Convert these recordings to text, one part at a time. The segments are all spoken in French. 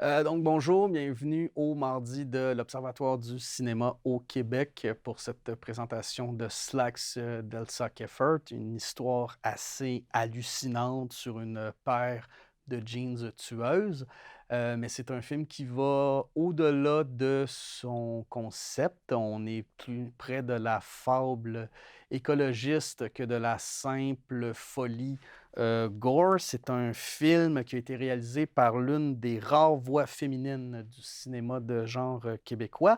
Donc bonjour, bienvenue au mardi de l'Observatoire du cinéma au Québec pour cette présentation de Slacks d'Elsa Keffert, une histoire assez hallucinante sur une paire de jeans tueuses. Mais c'est un film qui va au-delà de son concept. On est plus près de la fable écologiste que de la simple folie Gore. C'est un film qui a été réalisé par l'une des rares voix féminines du cinéma de genre québécois.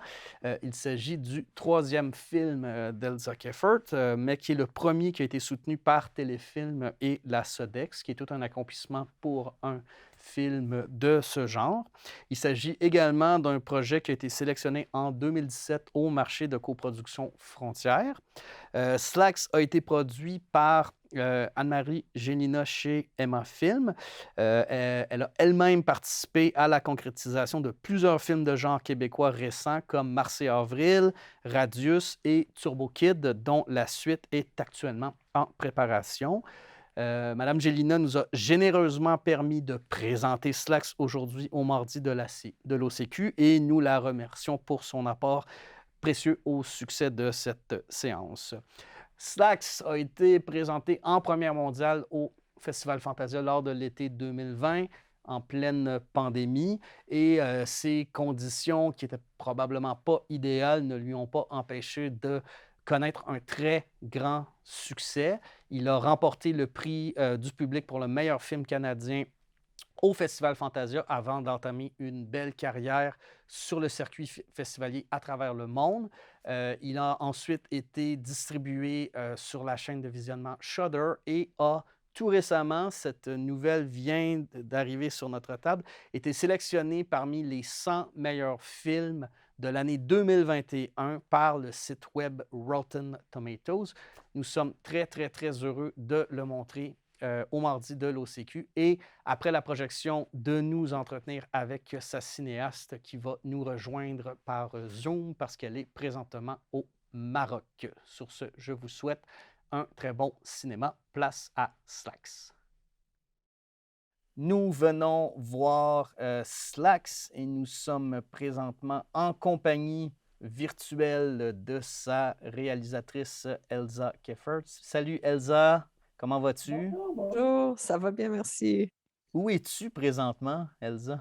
Il s'agit du troisième film d'Elsa Keffert, mais qui est le premier qui a été soutenu par Téléfilm et la Sodex, qui est tout un accomplissement pour un film de ce genre. Il s'agit également d'un projet qui a été sélectionné en 2017 au marché de coproduction Frontières. Slacks a été produit par Anne-Marie Gélina chez Emma Film. Elle a elle-même participé à la concrétisation de plusieurs films de genre québécois récents comme Mars et Avril, Radius et Turbo Kid, dont la suite est actuellement en préparation. Madame Gélina nous a généreusement permis de présenter Slacks aujourd'hui au mardi de l'OCQ et nous la remercions pour son apport précieux au succès de cette séance. Slacks a été présenté en première mondiale au Festival Fantasia lors de l'été 2020, en pleine pandémie, et ces conditions qui étaient probablement pas idéales ne lui ont pas empêché de connaître un très grand succès. Il a remporté le prix du public pour le meilleur film canadien au Festival Fantasia avant d'entamer une belle carrière sur le circuit festivalier à travers le monde. Il a ensuite été distribué sur la chaîne de visionnement Shudder et a tout récemment, cette nouvelle vient d'arriver sur notre table, été sélectionné parmi les 100 meilleurs films de l'année 2021 par le site web Rotten Tomatoes. Nous sommes très, très, très heureux de le montrer au mardi de l'OCQ et après la projection, de nous entretenir avec sa cinéaste qui va nous rejoindre par Zoom parce qu'elle est présentement au Maroc. Sur ce, je vous souhaite un très bon cinéma. Place à Slacks. Nous venons voir Slacks et nous sommes présentement en compagnie virtuelle de sa réalisatrice Elsa Keffert. Salut Elsa, comment vas-tu? Bonjour, bonjour, ça va bien, merci. Où es-tu présentement, Elsa?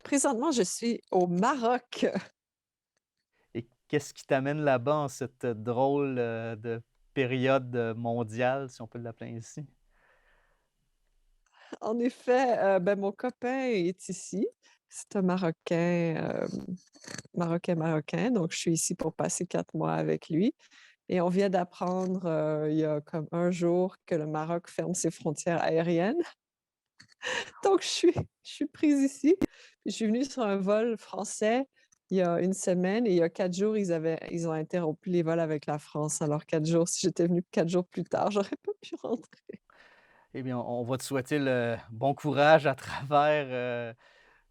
Présentement, je suis au Maroc. Et qu'est-ce qui t'amène là-bas en cette drôle de période mondiale, si on peut l'appeler ainsi? En effet, mon copain est ici. C'est un Marocain, Marocain, donc je suis ici pour passer 4 mois avec lui et on vient d'apprendre, il y a comme un jour que le Maroc ferme ses frontières aériennes. Donc je suis prise ici. Puis je suis venue sur un vol français il y a une semaine et il y a 4 jours, ils ont interrompu les vols avec la France. Alors 4 jours, si j'étais venue 4 jours plus tard, j'aurais pas pu rentrer. Eh bien, on va te souhaiter le bon courage à travers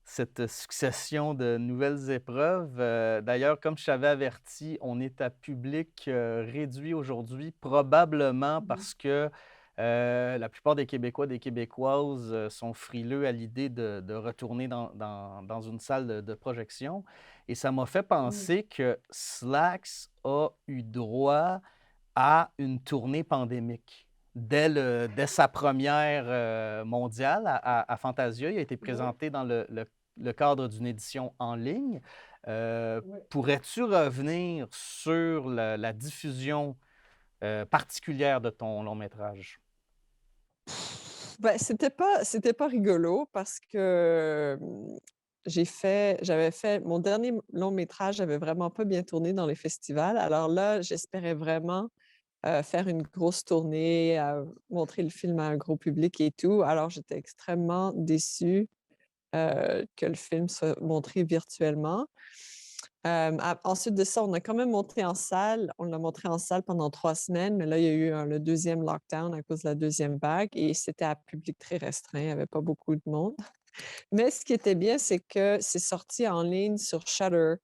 cette succession de nouvelles épreuves. D'ailleurs, comme je t'avais averti, on est à public réduit aujourd'hui, probablement Mmh. parce que la plupart des Québécois, des Québécoises sont frileux à l'idée de retourner dans une salle de projection. Et ça m'a fait Mmh. penser que Slacks a eu droit à une tournée pandémique. Dès sa première mondiale à Fantasia, il a été Ouais, présenté dans le cadre d'une édition en ligne. ouais. Pourrais-tu revenir sur la diffusion particulière de ton long métrage? Ben, c'était pas rigolo parce que, j'avais fait mon dernier long métrage avait vraiment pas bien tourné dans les festivals. Alors là, j'espérais vraiment, faire une grosse tournée, montrer le film à un gros public et tout. Alors j'étais extrêmement déçue, que le film soit montré virtuellement. A Ensuite de ça, on a quand même monté en salle. On l'a montré en salle pendant 3 semaines, mais là, il y a eu, le deuxième lockdown à cause de la deuxième vague et c'était à public très restreint, il y avait pas beaucoup de monde. Mais ce qui était bien, c'est que c'est sorti en ligne sur Shudder,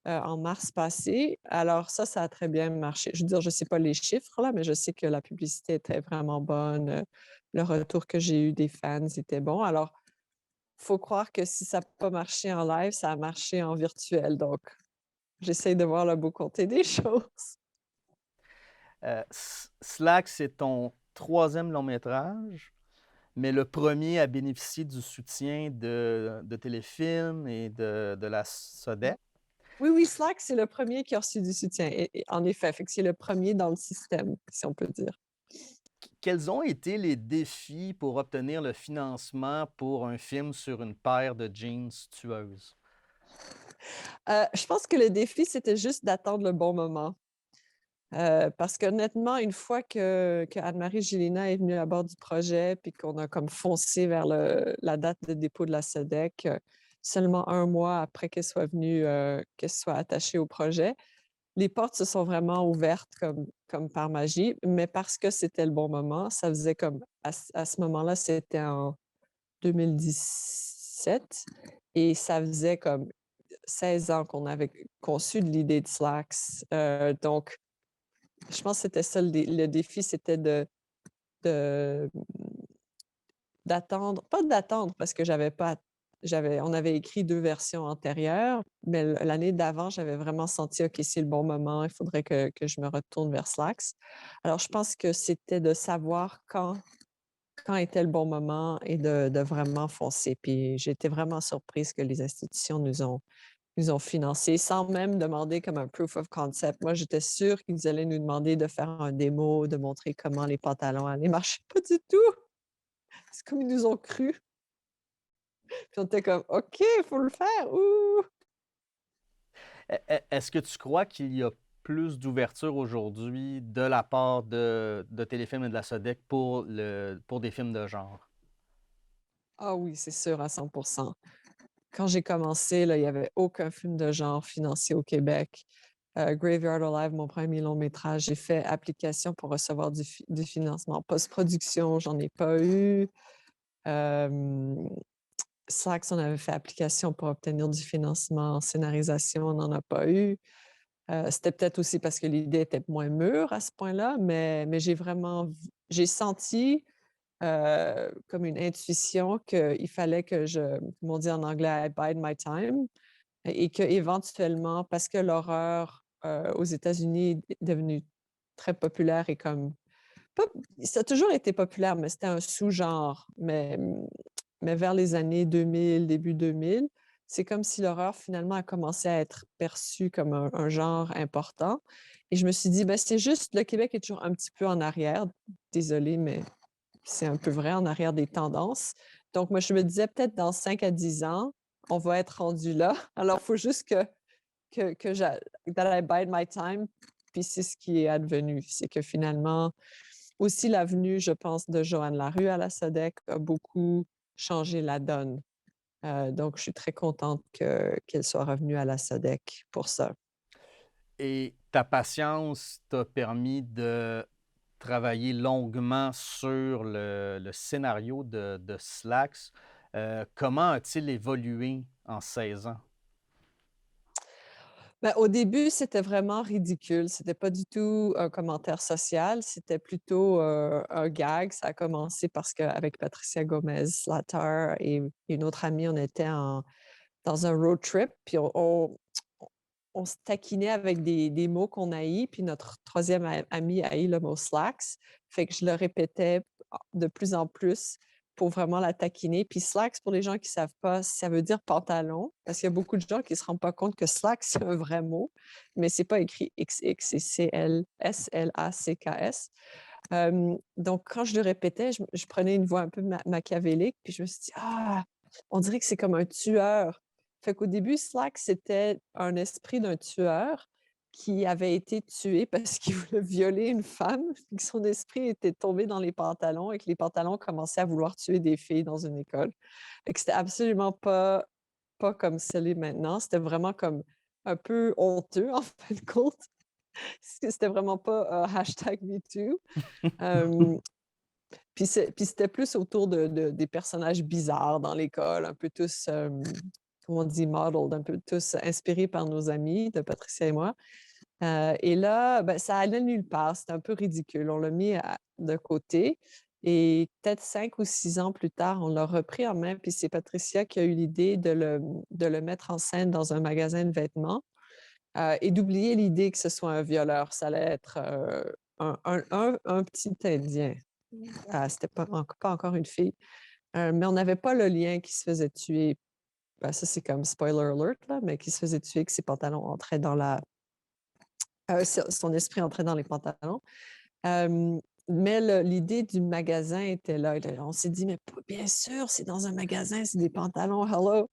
en mars passé. Alors ça a très bien marché. Je veux dire, je sais pas les chiffres là, mais je sais que la publicité était vraiment bonne, le retour que j'ai eu des fans était bon. Alors faut croire que si ça n'a pas marché en live, ça a marché en virtuel, donc j'essaye de voir le beau côté des choses. Slack, c'est ton troisième long métrage, mais le premier à bénéficier du soutien de Téléfilm et de la SODEC. Oui, oui, Slack, c'est le premier qui a reçu du soutien et en effet, fait que c'est le premier dans le système, si on peut dire. Quels ont été les défis pour obtenir le financement pour un film sur une paire de jeans tueuses? Je pense que le défi, c'était juste d'attendre le bon moment. Parce qu'honnêtement, une fois que Anne-Marie Gélina est venue à bord du projet, puis qu'on a comme foncé vers la date de dépôt de la SODEC, seulement 1 mois après qu'elle soit attachée au projet, les portes se sont vraiment ouvertes comme par magie, mais parce que c'était le bon moment, ça faisait comme à ce moment-là, c'était en 2017 et ça faisait comme 16 ans qu'on avait conçu de l'idée de Slacks, donc je pense que c'était ça le défi, c'était de d'attendre pas d'attendre parce que on avait écrit 2 versions antérieures, mais l'année d'avant, j'avais vraiment senti: «OK, c'est le bon moment, il faudrait que je me retourne vers Slacks». Alors je pense que c'était de savoir quand était le bon moment et de vraiment foncer. Puis j'ai été vraiment surprise que les institutions nous ont financé sans même demander comme un proof of concept. Moi, j'étais sûre qu'ils allaient nous demander de faire un démo, de montrer comment les pantalons allaient marcher. Pas du tout! C'est comme ils nous ont cru. Puis on était comme: «OK, il faut le faire, ouh!» Est-ce que tu crois qu'il y a plus d'ouverture aujourd'hui de la part de Téléfilm et de la SODEC pour des films de genre? Ah oui, c'est sûr à 100. Quand j'ai commencé, là, il y avait aucun film de genre financé au Québec. Graveyard Alive, mon premier long métrage, j'ai fait application pour recevoir du financement. Post-production, j'en ai pas eu. Hem Slack, on avait fait application pour obtenir du financement. En scénarisation, on n'en a pas eu. C'était peut-être aussi parce que l'idée était moins mûre à ce point-là, mais j'ai senti, comme une intuition qu'il fallait que comme on dit en anglais, «I bide my time» et qu'éventuellement, parce que l'horreur, aux États-Unis est devenue très populaire et comme pas ça a toujours été populaire, mais c'était un sous-genre. Mais vers les années 2000, début 2000, c'est comme si l'horreur finalement a commencé à être perçue comme un genre important et je me suis dit: «Ben, c'est juste le Québec est toujours un petit peu en arrière». Désolée, mais c'est un peu vrai, en arrière des tendances. Donc moi, je me disais peut-être dans 5 à 10 ans, on va être rendu là. Alors il faut juste que that I bide my time, puis c'est ce qui est advenu. C'est que finalement aussi la venue, je pense, de Joanne Larue à la SODEC a beaucoup changé la donne. Donc je suis très contente qu'elle soit revenue à la SODEC pour ça. Et ta patience t'a permis de travailler longuement sur le scénario de Slacks. Comment a-t-il évolué en 16 ans? Bah, au début, c'était vraiment ridicule. C'était pas du tout un commentaire social, c'était plutôt, un gag. Ça a commencé parce qu'avec Patricia Gomez-Slater et une autre amie, on était dans un road trip, puis on se taquinait avec des mots qu'on haït, puis notre troisième ami haït le mot slacks. Fait que je le répétais de plus en plus pour vraiment la taquiner. Puis slacks, pour les gens qui savent pas, ça veut dire pantalon, parce qu'il y a beaucoup de gens qui se rendent pas compte que slacks, c'est un vrai mot, mais c'est pas écrit XX, c'est Slacks. Donc quand je le répétais, je prenais une voix un peu machiavélique, puis je me suis dit: «Ah, on dirait que c'est comme un tueur». Fait qu'au début, Slack, c'était un esprit d'un tueur qui avait été tué parce qu'il voulait violer une femme, puis que son esprit était tombé dans les pantalons et que les pantalons commençaient à vouloir tuer des filles dans une école. Fait que c'était absolument pas comme ça l'est maintenant. C'était vraiment comme un peu honteux en fin de compte. C'était vraiment pas, #MeToo. Hem, puis c'était plus autour de des personnages bizarres dans l'école, un peu tous, comment on dit? Modeled, un peu tous inspirés par nos amis de Patricia et moi. Et là, ben, ça allait nulle part, c'était un peu ridicule. On l'a mis de côté Et peut-être 5 ou 6 ans plus tard, on l'a repris en main, puis c'est Patricia qui a eu l'idée de le mettre en scène dans un magasin de vêtements, et d'oublier l'idée que ce soit un violeur. Ça allait être, un petit Indien. C'était pas encore une fille, mais on n'avait pas le lien qui se faisait tuer. Ça, c'est comme spoiler alert, là, mais qui se faisait tuer, que ses pantalons entraient dans la son esprit entrait dans les pantalons. Hem, mais l'idée du magasin était là. Et là, on s'est dit: «Mais bien sûr, c'est dans un magasin, c'est des pantalons, hello!»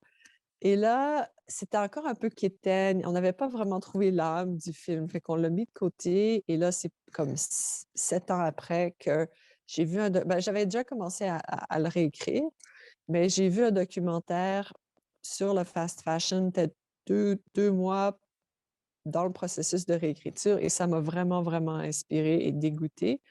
Et là, c'était encore un peu quétaine. On n'avait pas vraiment trouvé l'âme du film, fait qu'on l'a mis de côté et là, c'est comme 7 ans après que j'ai vu j'avais déjà commencé à le réécrire, mais j'ai vu un documentaire sur le fast fashion, peut-être 2 mois dans le processus de réécriture et ça m'a vraiment, vraiment inspirée et dégoûtée.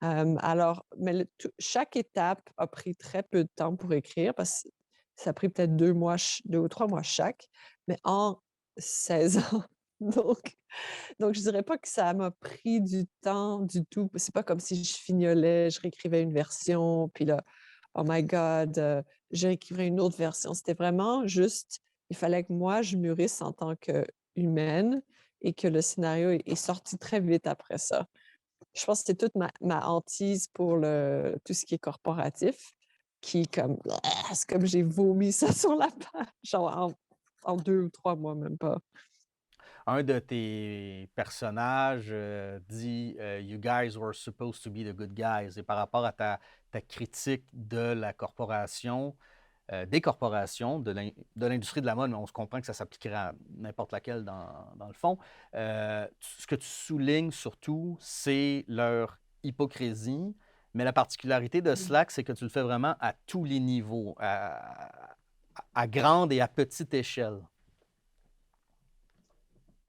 Alors, mais chaque étape a pris très peu de temps pour écrire parce que ça a pris peut-être 2 mois, 2 ou 3 mois chaque, mais en 16 ans. Donc donc je dirais pas que ça m'a pris du temps du tout. C'est pas comme si je fignolais, je réécrivais une version, puis là, oh my God, je réécrivais une autre version. C'était vraiment juste, il fallait que moi, je mûrisse en tant qu'humaine et que le scénario est sorti très vite après ça. Je pense que c'est toute ma hantise pour tout ce qui est corporatif qui comme c'est comme j'ai vomi ça sur la page, genre en 2 ou 3 mois, même pas. Un de tes personnages, dit, «You guys were supposed to be the good guys» et par rapport à ta critique de la corporation, des corporations, de l'industrie de la mode, mais on se comprend que ça s'appliquerait à n'importe laquelle dans le fond. Ce que tu soulignes surtout, c'est leur hypocrisie, mais la particularité de Mmh. Slack, c'est que tu le fais vraiment à tous les niveaux, à grande et à petite échelle.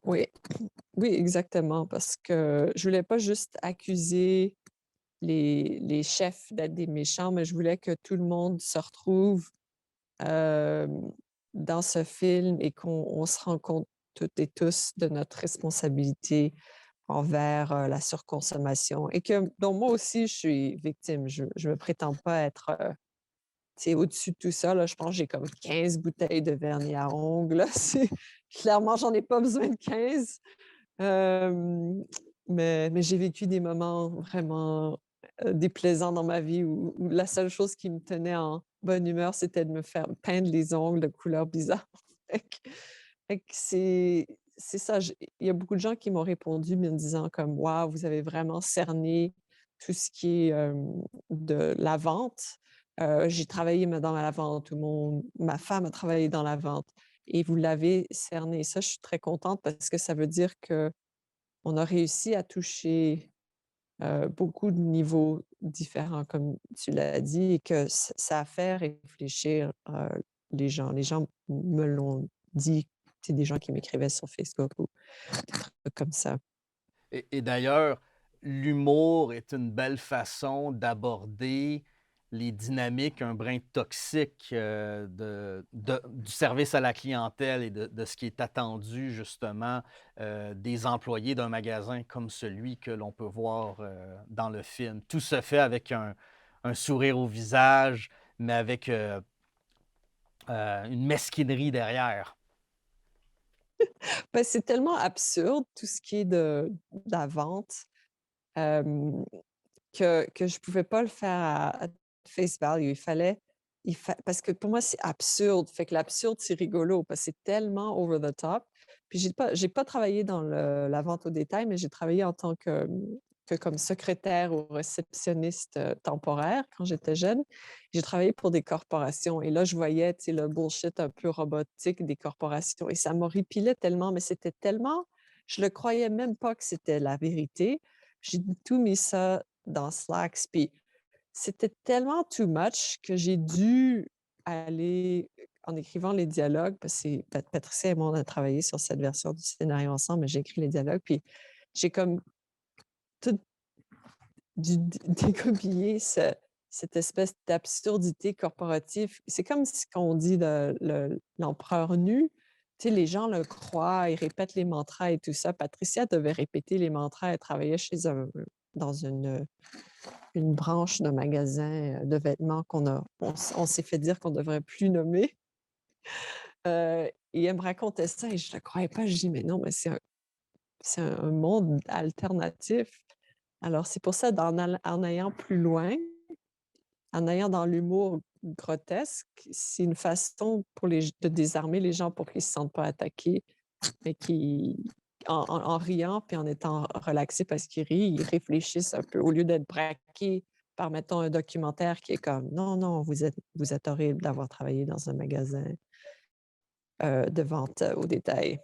Oui, oui, exactement, parce que je voulais pas juste accuser les chefs d'être des méchants, mais je voulais que tout le monde se retrouve, hem, dans ce film et qu'on se rend compte toutes et tous de notre responsabilité envers, la surconsommation et que dont moi aussi je suis victime. Je me prétends pas être, tu sais, au-dessus de tout ça, là. Je pense que j'ai comme 15 bouteilles de vernis à ongles, là. C'est clairement, j'en ai pas besoin de 15. Hem, mais j'ai vécu des moments vraiment, déplaisants dans ma vie où la seule chose qui me tenait en bonne humeur, c'était de me faire peindre les ongles de couleurs bizarres. Fait que c'est ça, il y a beaucoup de gens qui m'ont répondu me disant comme: «Waouh, vous avez vraiment cerné tout ce qui est, de la vente». J'ai travaillé dans la vente, ma femme a travaillé dans la vente et vous l'avez cerné. Ça, je suis très contente parce que ça veut dire qu'on a réussi à toucher, beaucoup de niveaux différents comme tu l'as dit et que ça a fait réfléchir, les gens. Les gens me l'ont dit. C'est des gens qui m'écrivaient sur Facebook ou des trucs comme ça. Et d'ailleurs, l'humour est une belle façon d'aborder les dynamiques un brin toxiques, du service à la clientèle et de ce qui est attendu justement, des employés d'un magasin comme celui que l'on peut voir, dans le film. Tout se fait avec un sourire au visage, mais avec, une mesquinerie derrière. C'est tellement absurde tout ce qui est de la vente, hem, que je pouvais pas le faire à face value. Parce que pour moi, c'est absurde. Fait que l'absurde, c'est rigolo parce que c'est tellement over the top. Puis j'ai pas travaillé dans la vente au détail, mais j'ai travaillé en tant que comme secrétaire ou réceptionniste, temporaire quand j'étais jeune. J'ai travaillé pour des corporations et là, je voyais, tu sais, le bullshit un peu robotique des corporations et ça m'horripilait tellement, mais c'était tellement je le croyais même pas que c'était la vérité. J'ai tout mis ça dans Slacks, puis c'était tellement too much que j'ai dû aller en écrivant les dialogues, parce que c'est Patricia et moi, on a travaillé sur cette version du scénario ensemble, mais j'ai écrit les dialogues, puis j'ai comme tout dégoupillé cette espèce d'absurdité corporative. C'est comme si quand on dit l'empereur nu, tu sais, les gens le croient, ils répètent les mantras et tout ça. Patricia devait répéter les mantras, elle travaillait chez dans une branche d'un magasin de vêtements on s'est fait dire qu'on ne devrait plus nommer. Et elle me racontait ça et je ne le croyais pas. Je dis: «Mais non, mais c'est un monde alternatif». Alors c'est pour ça en allant plus loin, en allant dans l'humour grotesque, c'est une façon pour de désarmer les gens pour qu'ils ne se sentent pas attaqués, mais en riant puis en étant relaxés parce qu'ils rient, ils réfléchissent un peu au lieu d'être braqués par, mettons, un documentaire qui est comme: «Non, non, vous êtes horrible d'avoir travaillé dans un magasin, de vente au détail».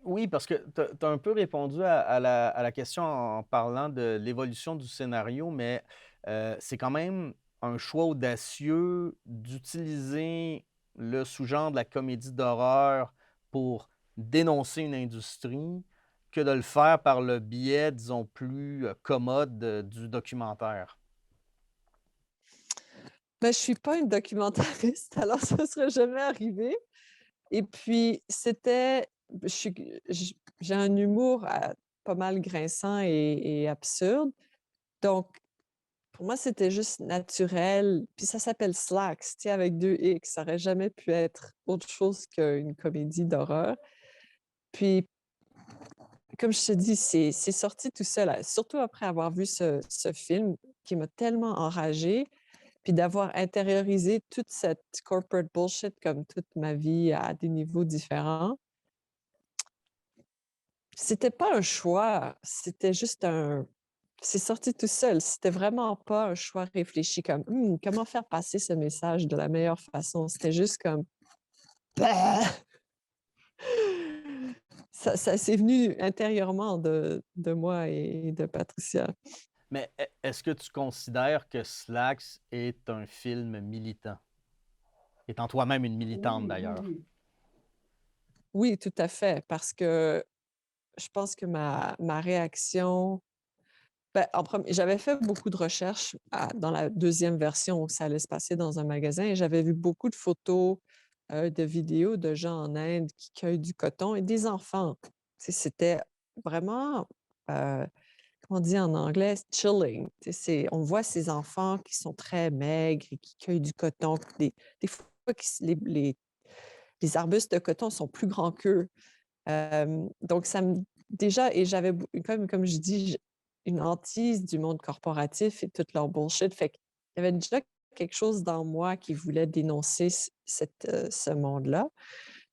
Oui, parce que tu as un peu répondu à la question en parlant de l'évolution du scénario, mais c'est quand même un choix audacieux d'utiliser le sous-genre de la comédie d'horreur pour dénoncer une industrie que de le faire par le biais, disons, plus commode du documentaire. Ben, je suis pas une documentariste, alors ça ne serait jamais arrivé. Et puis je suis j'ai un humour, pas mal grinçant et absurde. Donc pour moi, c'était juste naturel. Puis ça s'appelle Slacks, tu sais, avec 2 X. Ça aurait jamais pu être autre chose qu'une comédie d'horreur. Puis, comme je te dis, c'est sorti tout seul, surtout après avoir vu ce film qui m'a tellement enragée, puis d'avoir intériorisé toute cette corporate bullshit comme toute ma vie à des niveaux différents. C'était pas un choix, c'était juste c'est sorti tout seul. C'était vraiment pas un choix réfléchi comme: comment faire passer ce message de la meilleure façon?» C'était juste comme: «Bah!» Ça c'est venu intérieurement de moi et de Patricia. Mais est-ce que tu considères que Slacks est un film militant? Étant toi-même une militante Oui, oui, d'ailleurs. oui. Oui, tout à fait, parce que je pense que ma réaction. Ben, j'avais fait beaucoup de recherches dans la deuxième version où ça allait se passer dans un magasin et j'avais vu beaucoup de photos, de vidéos de gens en Inde qui cueillent du coton et des enfants. Tu sais, c'était vraiment, comment on dit en anglais? Chilling. Tu sais, on voit ces enfants qui sont très maigres et qui cueillent du coton, des fois qui s les arbustes de coton sont plus grands qu'eux. Donc ça me déjà et j'avais comme je dis, une hantise du monde corporatif et toute leur bullshit. Fait qu'il y avait déjà quelque chose dans moi qui voulait dénoncer ce monde-là.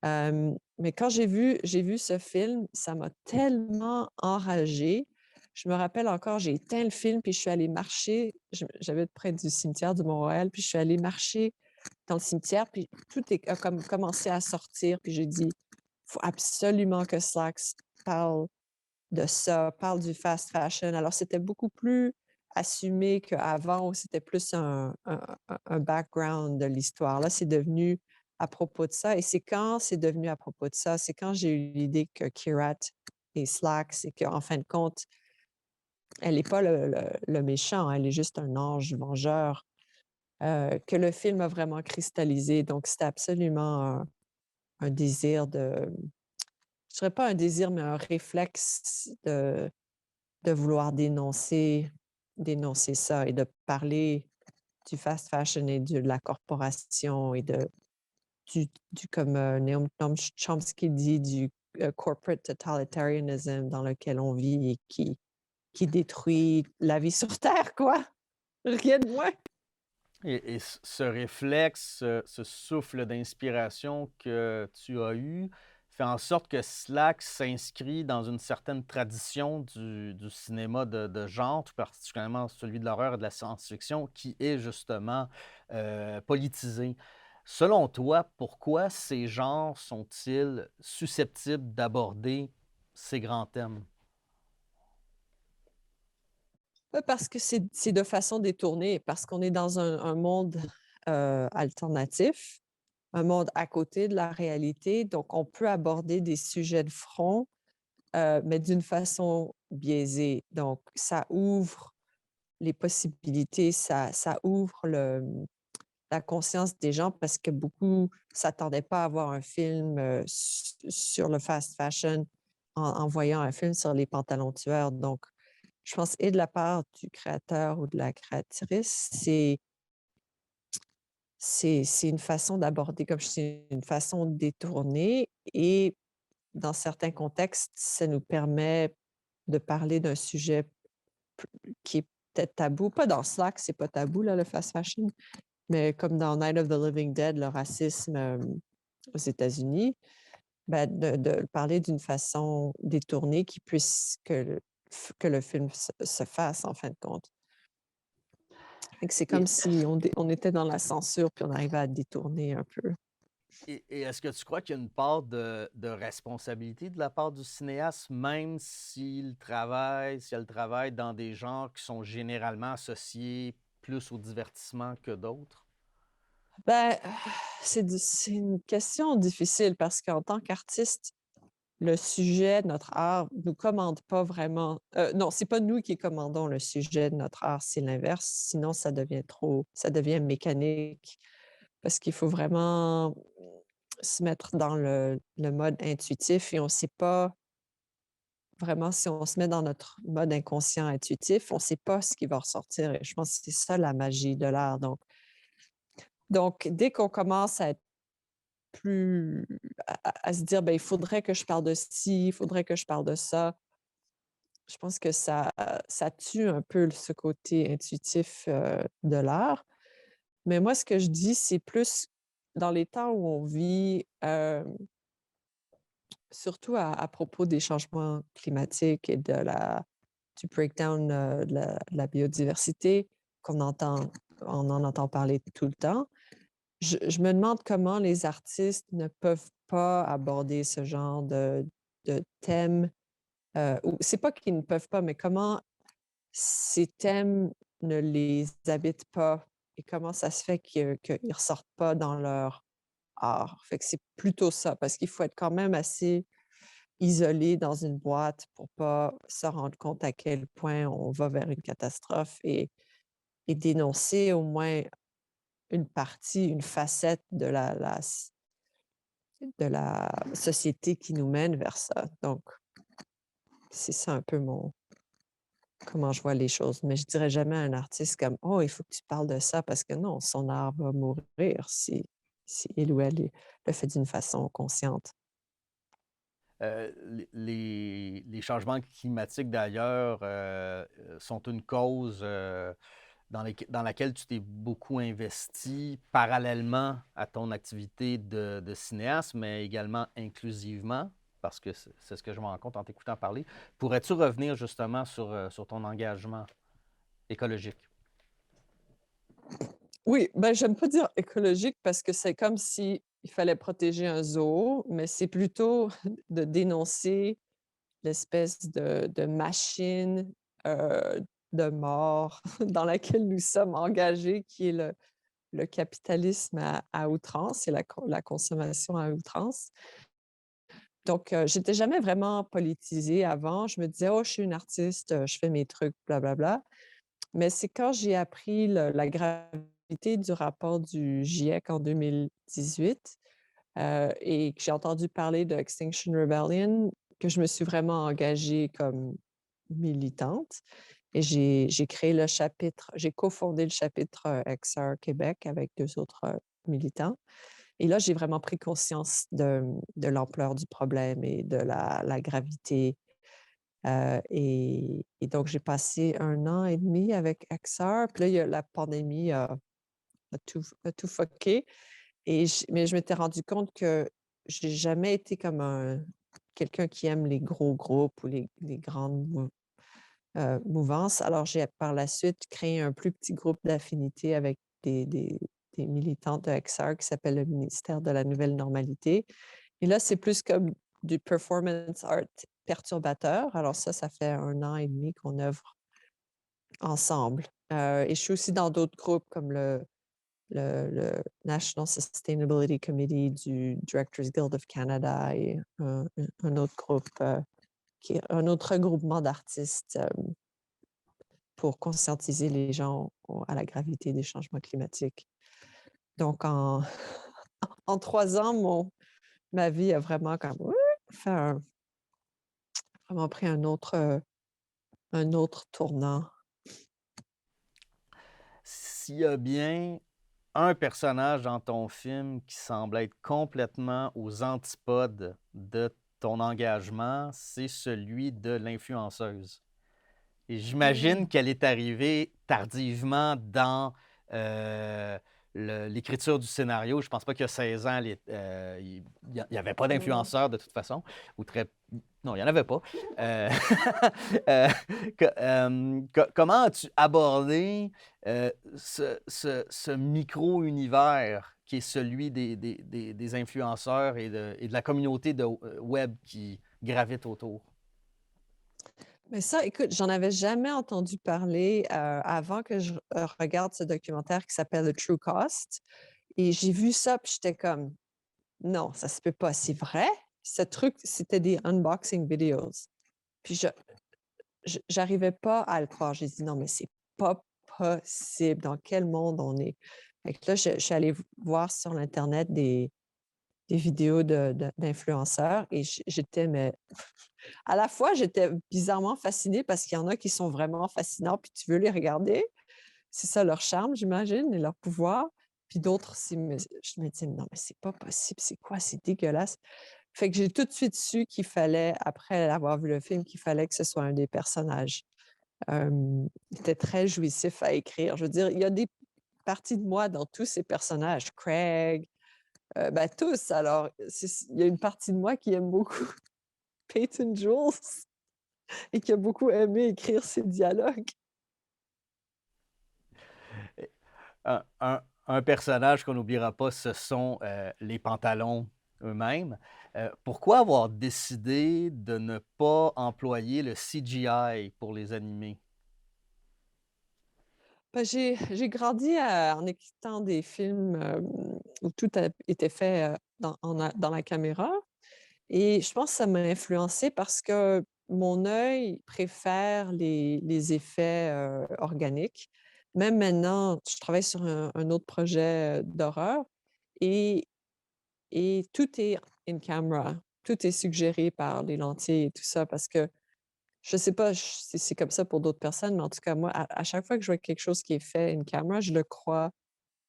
Mais quand j'ai vu ce film, ça m'a tellement enragée. Je me rappelle encore, j'ai éteint le film, puis je suis allée marcher. J'habite près du cimetière de Montréal, puis je suis allée marcher dans le cimetière, puis tout a comme commencé à sortir, puis j'ai dit: «Faut absolument que Slacks parle de ça, parle du fast fashion». Alors c'était beaucoup plus assumé qu'avant où c'était plus un background de l'histoire. Là, c'est devenu à propos de ça et c'est quand c'est devenu à propos de ça, c'est quand j'ai eu l'idée que Kirat et Slacks et qu'en fin de compte, elle n'est pas le méchant, elle est juste un ange vengeur, que le film a vraiment cristallisé. Donc c'était absolument un désir je dirais pas un désir, mais un réflexe de vouloir dénoncer ça et de parler du fast fashion et de la corporation et comme, Noam Chomsky dit, corporate totalitarianism dans lequel on vit et qui détruit la vie sur terre, quoi! Rien de moins. Et ce réflexe, ce souffle d'inspiration que tu as eu, fait en sorte que Slack s'inscrit dans une certaine tradition du cinéma de genre, tout particulièrement celui de l'horreur et de la science-fiction, qui est justement politisé. Selon toi, pourquoi ces genres sont-ils susceptibles d'aborder ces grands thèmes? Parce que c'est de façon détournée, parce qu'on est dans un monde, alternatif, un monde à côté de la réalité, donc on peut aborder des sujets de front, mais d'une façon biaisée. Donc ça ouvre les possibilités, ça ouvre la conscience des gens parce que beaucoup s'attendaient pas à voir un film, sur le fast fashion en voyant un film sur les pantalons tueurs. Donc je pense, et de la part du créateur ou de la créatrice, c'est une façon d'aborder, comme je dis, une façon détournée et dans certains contextes, ça nous permet de parler d'un sujet qui est peut-être tabou. Pas dans Slack, c'est pas tabou, là, le fast fashion, mais comme dans Night of the Living Dead, le racisme aux États-Unis, ben, de parler d'une façon détournée qui puisse que le film se fasse, en fin de compte. Fait que c'est comme Et, si on était dans la censure puis on arrivait à détourner un peu. et est-ce que tu crois qu'il y a une part de responsabilité de la part du cinéaste, même si elle travaille dans des genres qui sont généralement associés plus au divertissement que d'autres? Ben, c'est une question difficile parce qu'en tant qu'artiste, le sujet de notre art nous commande pas vraiment. Non, c'est pas nous qui commandons le sujet de notre art, c'est l'inverse. Sinon, ça devient mécanique parce qu'il faut vraiment se mettre dans le mode intuitif et on sait pas vraiment si on se met dans notre mode inconscient intuitif, on sait pas ce qui va ressortir et je pense que c'est ça la magie de l'art. Donc dès qu'on commence à être plus à se dire: «Ben, il faudrait que je parle de ci, il faudrait que je parle de ça». Je pense que ça tue un peu ce côté intuitif, de l'art. Mais moi, ce que je dis, c'est plus dans les temps où on vit, surtout à propos des changements climatiques et du breakdown, de la biodiversité on en entend parler tout le temps. Je me demande comment les artistes ne peuvent pas aborder ce genre de thèmes, ou c'est pas qu'ils ne peuvent pas, mais comment ces thèmes ne les habitent pas et comment ça se fait qu'ils ne ressortent pas dans leur art? Fait que c'est plutôt ça, parce qu'il faut être quand même assez isolé dans une boîte pour pas se rendre compte à quel point on va vers une catastrophe et dénoncer au moins une partie, une facette de la société qui nous mène vers ça. Donc, c'est ça un peu comment je vois les choses. Mais je dirais jamais à un artiste comme: «Oh, il faut que tu parles de ça», parce que non, son art va mourir si il ou elle le fait d'une façon consciente. Les changements climatiques, d'ailleurs, sont une cause dans laquelle tu t'es beaucoup investi parallèlement à ton activité de cinéaste, mais également inclusivement, parce que c'est ce que je me rends compte en t'écoutant parler. Pourrais-tu revenir justement sur ton engagement écologique? Oui, ben, j'aime pas dire écologique parce que c'est comme si il fallait protéger un zoo, mais c'est plutôt de dénoncer l'espèce de machine, de mort dans laquelle nous sommes engagés, qui est le capitalisme à outrance et la consommation à outrance. Donc, j'étais jamais vraiment politisée avant. Je me disais: «Oh, je suis une artiste, je fais mes trucs, blablabla». Mais c'est quand j'ai appris la gravité du rapport du GIEC en 2018, et que j'ai entendu parler de Extinction Rebellion, que je me suis vraiment engagée comme militante et j'ai créé le chapitre j'ai cofondé le chapitre, XR Québec avec 2 autres, militants et là, j'ai vraiment pris conscience de l'ampleur du problème et de la gravité. Et donc j'ai passé 1 an et demi avec XR, puis là, il y a la pandémie a tout fucké et mais je m'étais rendu compte que j'ai jamais été comme quelqu'un qui aime les gros groupes ou les grandes mouvances. Alors j'ai par la suite créé un plus petit groupe d'affinité avec des militantes de XR qui s'appelle le Ministère de la Nouvelle Normalité et là, c'est plus comme du performance art perturbateur. Alors ça fait 1 an et demi qu'on œuvre ensemble. Et je suis aussi dans d'autres groupes comme le National Sustainability Committee du Directors Guild of Canada et un autre groupe, qui est un autre regroupement d'artistes, pour conscientiser les gens à la gravité des changements climatiques. Donc en 3 ans, ma vie a vraiment comme fait vraiment pris un autre, Un autre tournant. S'il y a bien un personnage dans ton film qui semble être complètement aux antipodes de ton engagement, c'est celui de l'influenceuse. Et Mmh. j'imagine qu'elle est arrivée tardivement dans, heu, l'écriture du scénario. Je pense pas qu'il y a 16 ans, il y avait pas Mmh. d'influenceur de toute façon, ou très non, il y en avait pas. Heu, heu, comment as-tu abordé, ce micro-univers qui est celui des influenceurs et de la communauté web qui gravite autour? Mais ça, écoute, j'en avais jamais entendu parler, avant que je regarde ce documentaire qui s'appelle The True Cost et j'ai vu ça, puis j'étais comme: «Non, ça se peut pas, c'est vrai?» Ce truc, c'était des unboxing videos. Puis j'arrivais pas à le croire. J'ai dit: «Non, mais c'est pas possible. Dans quel monde on est?» Fait que là, je suis allée voir sur l'internet des vidéos d'influenceurs et j'étais mais à la fois, j'étais bizarrement fascinée parce qu'il y en a qui sont vraiment fascinants, puis tu veux les regarder. C'est ça leur charme, j'imagine et leur pouvoir. Puis d'autres, je me dis: «Non, mais c'est pas possible, c'est quoi? C'est dégueulasse». Fait que j'ai tout de suite su qu'il fallait, après avoir vu le film, qu'il fallait que ce soit un des personnages. Il était très jouissif à écrire. Je veux dire, il y a des parties de moi dans tous ces personnages, Craig, bah, tous. Alors, il y a une partie de moi qui aime beaucoup Peyton Jules et qui a beaucoup aimé écrire ses dialogues. Un personnage qu'on n'oubliera pas, ce sont, les pantalons eux-mêmes. Pourquoi avoir décidé de ne pas employer le CGI pour les animer? Bah, j'ai grandi, en écoutant des films, où tout a été fait, dans la caméra et je pense que ça m'a influencée parce que mon œil préfère les effets, organiques. Même maintenant, je travaille sur un autre projet, d'horreur et tout est in camera. Tout est suggéré par les lentilles et tout ça parce que je sais pas si c'est comme ça pour d'autres personnes, mais en tout cas, moi, à chaque fois que je vois quelque chose qui est fait in camera, je le crois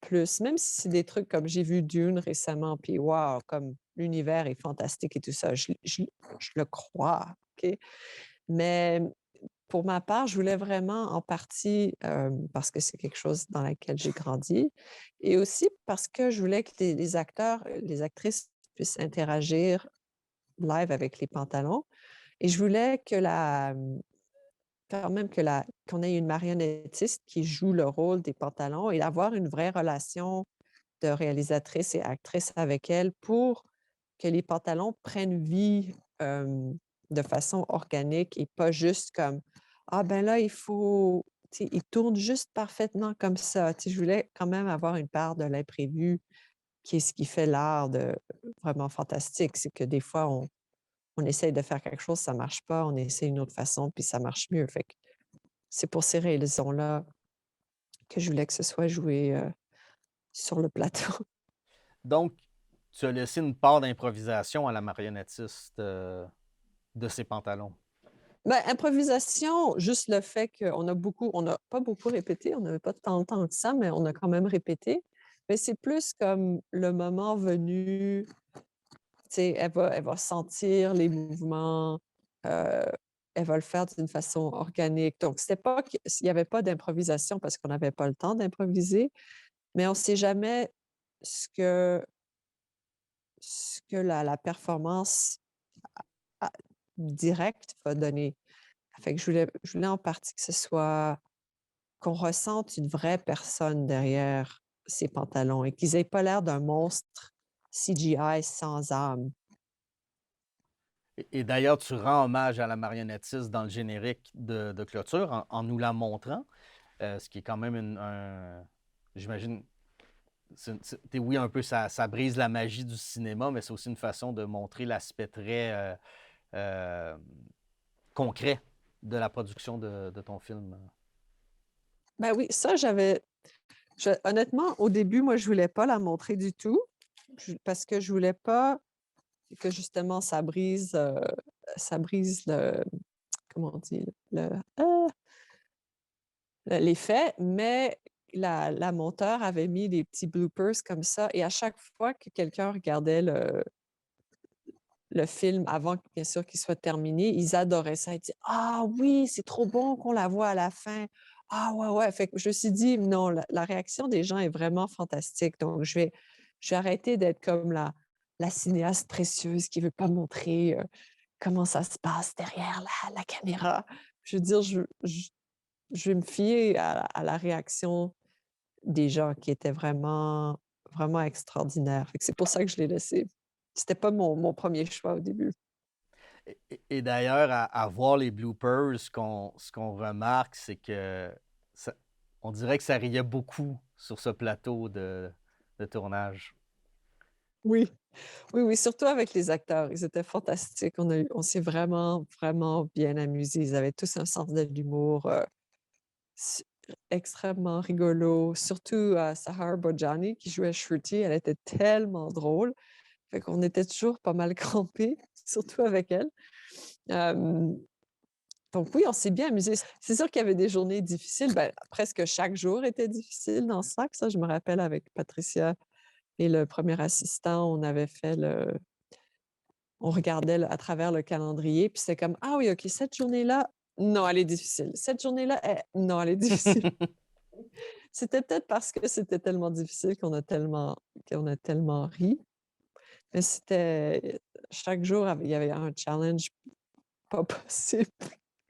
plus. Même si c'est des trucs comme j'ai vu Dune récemment, puis waouh, comme l'univers est fantastique et tout ça, je le crois, OK? Mais pour ma part, je voulais vraiment en partie, parce que c'est quelque chose dans laquelle j'ai grandi et aussi parce que je voulais que les acteurs, les actrices puissent interagir live avec les pantalons et je voulais que quand même qu'on ait une marionnettiste qui joue le rôle des pantalons et avoir une vraie relation de réalisatrice et actrice avec elle pour que les pantalons prennent vie, de façon organique et pas juste comme: «Ah ben là, il faut» tu sais, ils tournent juste parfaitement comme ça. Tu sais, je voulais quand même avoir une part de l'imprévu qui est ce qui fait l'art de vraiment fantastique. C'est que des fois, on essaye de faire quelque chose, ça marche pas, on essaie une autre façon, puis ça marche mieux. Fait que c'est pour ces raisons-là que je voulais que ce soit joué, sur le plateau. Donc, tu as laissé une part d'improvisation à la marionnettiste, de ses pantalons. Ben, improvisation, juste le fait on n'a pas beaucoup répété, on n'avait pas tant de temps que ça, mais on a quand même répété. Mais c'est plus comme le moment venu, tu sais, elle va sentir les mouvements, heu, elle va le faire d'une façon organique. Donc c'était pas qu'il y avait pas d'improvisation parce qu'on n'avait pas le temps d'improviser, mais on sait jamais ce que la performance a directe va donner. Fait que je voulais en partie que ce soit qu'on ressente une vraie personne derrière ces pantalons et qu'ils aient pas l'air d'un monstre CGI sans âme. Et d'ailleurs, tu rends hommage à la marionnettiste dans le générique de clôture en nous la montrant, ce qui est quand même j'imagine, oui, un peu, ça brise la magie du cinéma, mais c'est aussi une façon de montrer l'aspect très euh, concret de la production de ton film. Ben oui, ça honnêtement, au début, moi, je voulais pas la montrer du tout, parce que je voulais pas que justement ça brise le comment on dit? le, ah, l'effet, mais la monteure avait mis des petits bloopers comme ça et à chaque fois que quelqu'un regardait le film avant, bien sûr, qu'il soit terminé, ils adoraient ça. Ils disaient: «Ah oui, c'est trop bon qu'on la voit à la fin. Ah ouais, ouais». Fait que je me suis dit: «Non, la réaction des gens est vraiment fantastique, donc je vais arrêter d'être comme la cinéaste précieuse qui veut pas montrer, comment ça se passe derrière la caméra». Je veux dire, je vais me fier à la réaction des gens qui était vraiment, vraiment extraordinaire. Fait que c'est pour ça que je l'ai laissé. C'était pas mon 1er choix au début. Et d'ailleurs, à voir les bloopers, ce qu'on remarque, c'est que ça on dirait que ça riait beaucoup sur ce plateau de tournage. Oui, oui, oui, surtout avec les acteurs. Ils étaient fantastiques. On s'est vraiment, vraiment bien amusés. Ils avaient tous un sens de l'humour, s extrêmement rigolo. Surtout, Sahar Bodjani qui jouait Shruti, elle était tellement drôle. Fait qu'on était toujours pas mal crampés, surtout avec elle. Hem Donc oui, on s'est bien amusé. C'est sûr qu'il y avait des journées difficiles, ben, presque chaque jour était difficile dans Slack, ça je me rappelle avec Patricia et le premier assistant, on regardait à travers le calendrier, puis c'est comme: «Ah oui, OK, cette journée-là, non, elle est difficile. Cette journée-là, non, elle est difficile». C'était peut-être parce que c'était tellement difficile qu'on a tellement ri, mais chaque jour, il y avait un challenge pas possible.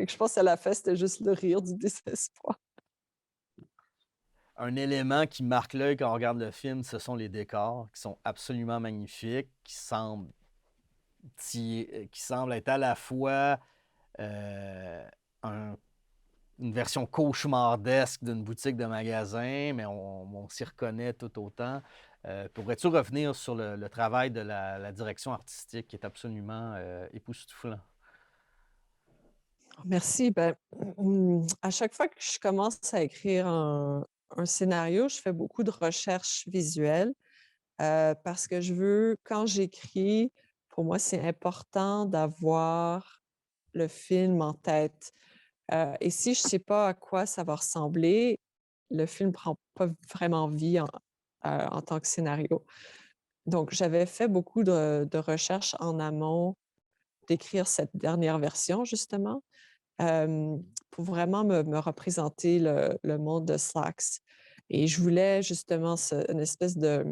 Et que je pense à la fin, c'était juste le rire du désespoir. Un élément qui marque l'œil quand on regarde le film, ce sont les décors qui sont absolument magnifiques, qui semblent être à la fois, heu, un une version cauchemardesque d'une boutique de magasin, mais on s'y reconnaît tout autant. Pourrais-tu revenir sur le travail de la direction artistique qui est absolument, époustouflant? Merci. Ben, à chaque fois que je commence à écrire un scénario, je fais beaucoup de recherches visuelles, parce que quand j'écris, pour moi, c'est important d'avoir le film en tête. Et si je ne sais pas à quoi ça va ressembler, le film prend pas vraiment vie en tant que scénario. Donc j'avais fait beaucoup de recherches en amont d'écrire cette dernière version, justement. Pour vraiment me représenter le monde de Slacks et je voulais justement une espèce de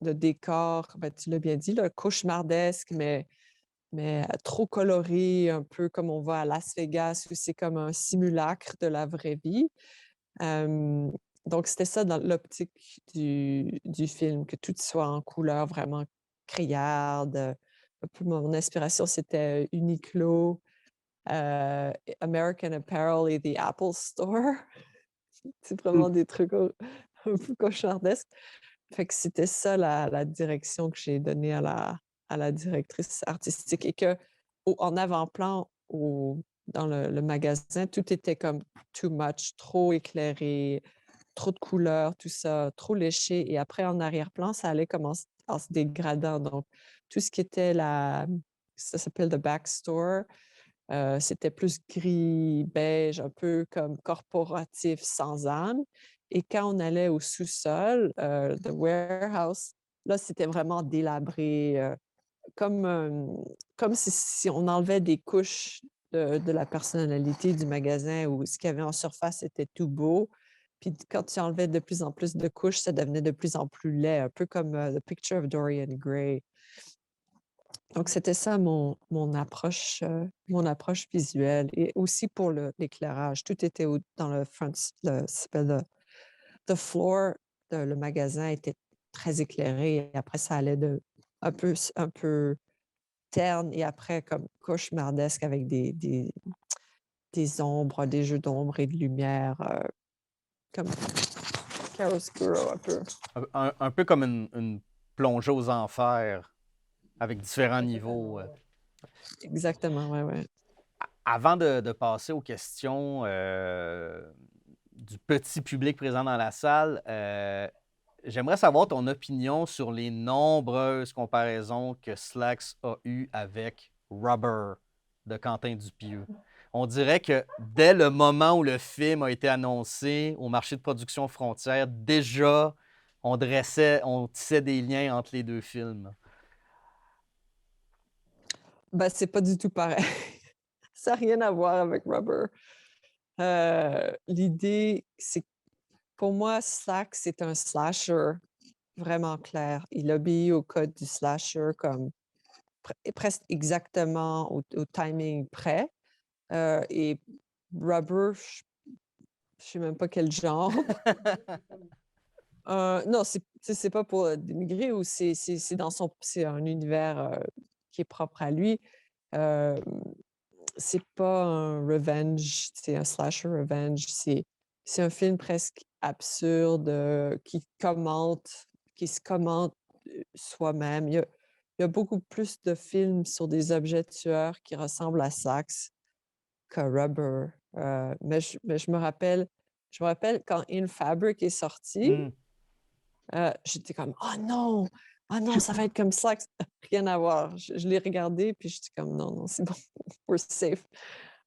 décor, ben, tu l'as bien dit, là, cauchemardesque, mais trop coloré, un peu comme on va à Las Vegas, où c'est comme un simulacre de la vraie vie. Hem, donc c'était ça dans l'optique du film, que tout soit en couleur vraiment criarde, un peu mon inspiration, c'était Uniqlo, heu, American Apparel et The Apple Store. C'est Mmh. vraiment des trucs un peu cauchemardesques. Fait que c'était ça la direction que j'ai donnée à la directrice artistique et en avant-plan dans le magasin, tout était comme too much, trop éclairé, trop de couleurs, tout ça, trop léché et après en arrière-plan, ça allait comme en se dégradant donc tout ce qui était ça s'appelle the back store. C'était plus gris, beige, un peu comme corporatif, sans âme et quand on allait au sous-sol, the warehouse, là, c'était vraiment délabré, comme, comme si on enlevait des couches de la personnalité du magasin où ce qu'il y avait en surface était tout beau. Puis quand tu enlevais de plus en plus de couches, ça devenait de plus en plus laid, un peu comme, The Picture of Dorian Gray. Donc c'était ça mon approche visuelle et aussi pour l'éclairage. Tout était dans le front ça s'appelle the floor, le magasin était très éclairé et après ça allait de un peu terne et après comme cauchemardesque avec des ombres, des jeux d'ombre et de lumière, comme chiaroscuro un peu. Un peu comme une plongée aux enfers avec différents niveaux. Exactement, ouais, ouais. Avant de passer aux questions, du petit public présent dans la salle, j'aimerais savoir ton opinion sur les nombreuses comparaisons que Slacks a eues avec Rubber de Quentin Dupieux. On dirait que dès le moment où le film a été annoncé au marché de production Frontières, déjà, on tissait des liens entre les deux films. Ben, c'est pas du tout pareil. Ça n'a rien à voir avec Rubber. L'idée, c'est pour moi, Slack, c'est un slasher vraiment clair. Il obéit au code du slasher comme presque exactement au timing près. Et Rubber, je sais même pas quel genre. Non, c'est pas pour dénigrer ou c'est dans c'est un univers qui est propre à lui. Euh, c'est pas un revenge, c'est un slasher revenge. C'est un film presque absurde qui se commente soi-même. Il y a beaucoup plus de films sur des objets tueurs qui ressemblent à Sax que Rubber. Mais je me rappelle quand In Fabric est sorti, Hmm. j'étais comme oh non, ça va être comme Sax. Rien à voir. Je l'ai regardé, puis j'étais comme non, c'est bon, we're safe.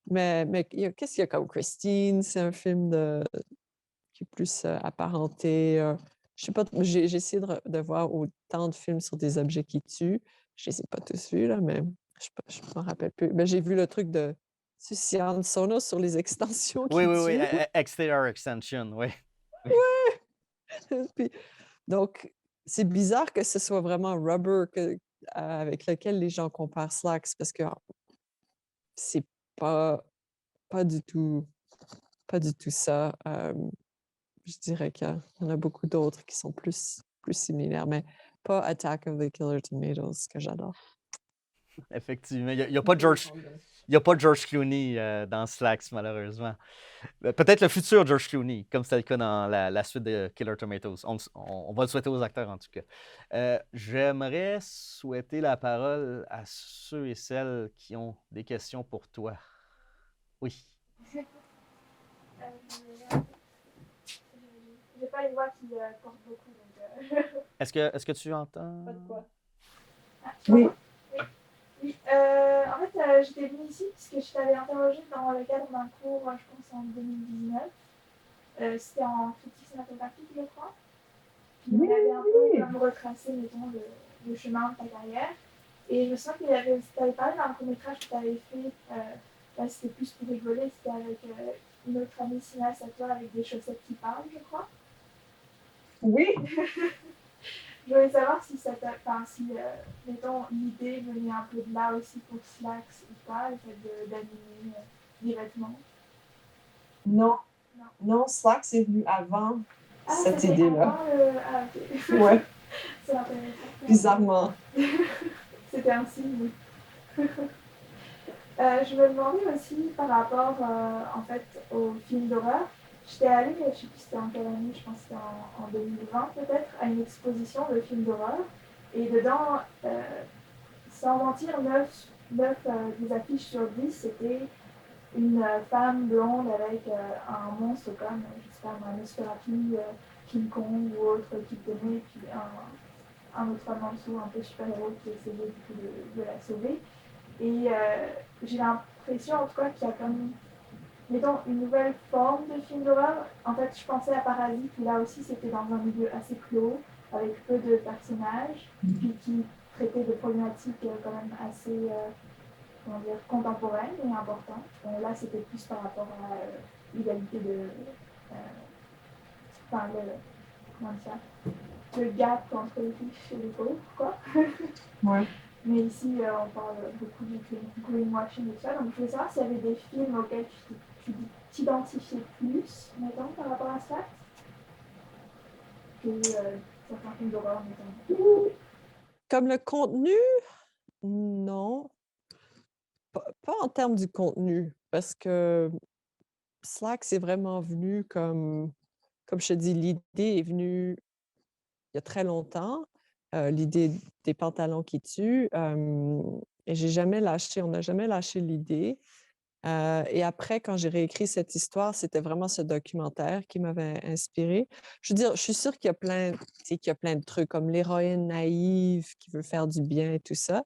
Mais qu'est-ce qu'il y a comme Christine? C'est un film qui est plus apparenté. Je sais pas, j'ai essayé de voir autant de films sur des objets qui tuent. Je les ai pas tous vus, là, mais je m'en rappelle plus. Mais j'ai vu le truc de Sion Sono sur les extensions Oui, qui oui, oui, tuent. Exterior Extension, oui. Puis, donc, c'est bizarre que ce soit vraiment Rubber avec lequel les gens comparent Slacks parce que c'est pas, pas du tout pas du tout ça. Je dirais qu'il y en a beaucoup d'autres qui sont plus similaires, mais pas Attack of the Killer Tomatoes, que j'adore. Effectivement. Il n'y a pas George. Il y a pas George Clooney dans Slacks, malheureusement. Peut-être le futur George Clooney, comme c'était le cas dans la suite de Killer Tomatoes. On va le souhaiter aux acteurs, en tout cas. J'aimerais souhaiter la parole à ceux et celles qui ont des questions pour toi. Oui. J'ai pas une voix qui porte beaucoup, donc. Est-ce que tu entends? Pas de quoi. Ah, Oui. oui. Oui. En fait, j'étais venue ici parce que je t'avais interrogé dans le cadre d'un cours, je pense en 2019. C'était en critique cinématographique, je crois. Puis on avait un peu comme retracé, mettons, le chemin de ta carrière. Et je me souviens que tu avais parlé d'un court-métrage que tu avais fait. Là, c'était plus pour rigoler, c'était avec une autre amie cinéaste à toi avec des chaussettes qui parlent, je crois. Oui. Je voulais savoir si ça t'a. Enfin, si, mettons, l'idée venait un peu de là aussi pour Slacks ou pas, le fait d'animer des vêtements. Non. Non, Slack, c'est venu avant cette idée-là. Ah, ok. Ouais, C'est intéressant. bizarrement. C'était un signe, oui. Je me demandais aussi par rapport en fait au film d'horreur. J'étais allée, je ne sais plus si c'était en quelle année, je pense que c'était en 2020 peut-être, à une exposition de films d'horreur. Et dedans, sans mentir, 9 des affiches sur 10, c'était une femme blonde avec un monstre comme, je sais pas, un Nosferatu, King Kong ou autre qui tenait, puis un autre homme en dessous, un peu super-héros qui essayait du coup de la sauver. Et j'ai l'impression, en tout cas, qu'il y a comme, mettons, une nouvelle forme de film d'horreur. En fait, je pensais à Parasite, où là aussi, c'était dans un milieu assez clos, avec peu de personnages, puis qui traitait de problématiques quand même assez, comment dire, contemporaines et importantes. Là, c'était plus par rapport à l'égalité de... Enfin, comment dire, le gap entre les riches et les pauvres, quoi. Ouais. Mais ici, on parle beaucoup du greenwashing et tout ça. Donc, je voulais savoir s'il y avait des films auxquels tu t'identifiais plus, mettons, par rapport à ça, que certains films d'horreur, mettons. Comme le contenu, non. Pas en termes du contenu, parce que Slack, c'est vraiment venu comme je te dis, l'idée est venue il y a très longtemps, l'idée des pantalons qui tuent, et j'ai jamais lâché, on n'a jamais lâché l'idée. Et après, quand j'ai réécrit cette histoire, c'était vraiment ce documentaire qui m'avait inspirée. Je veux dire, je suis sûre qu'il y a plein, tu sais, qu'il y a plein de trucs comme l'héroïne naïve qui veut faire du bien et tout ça.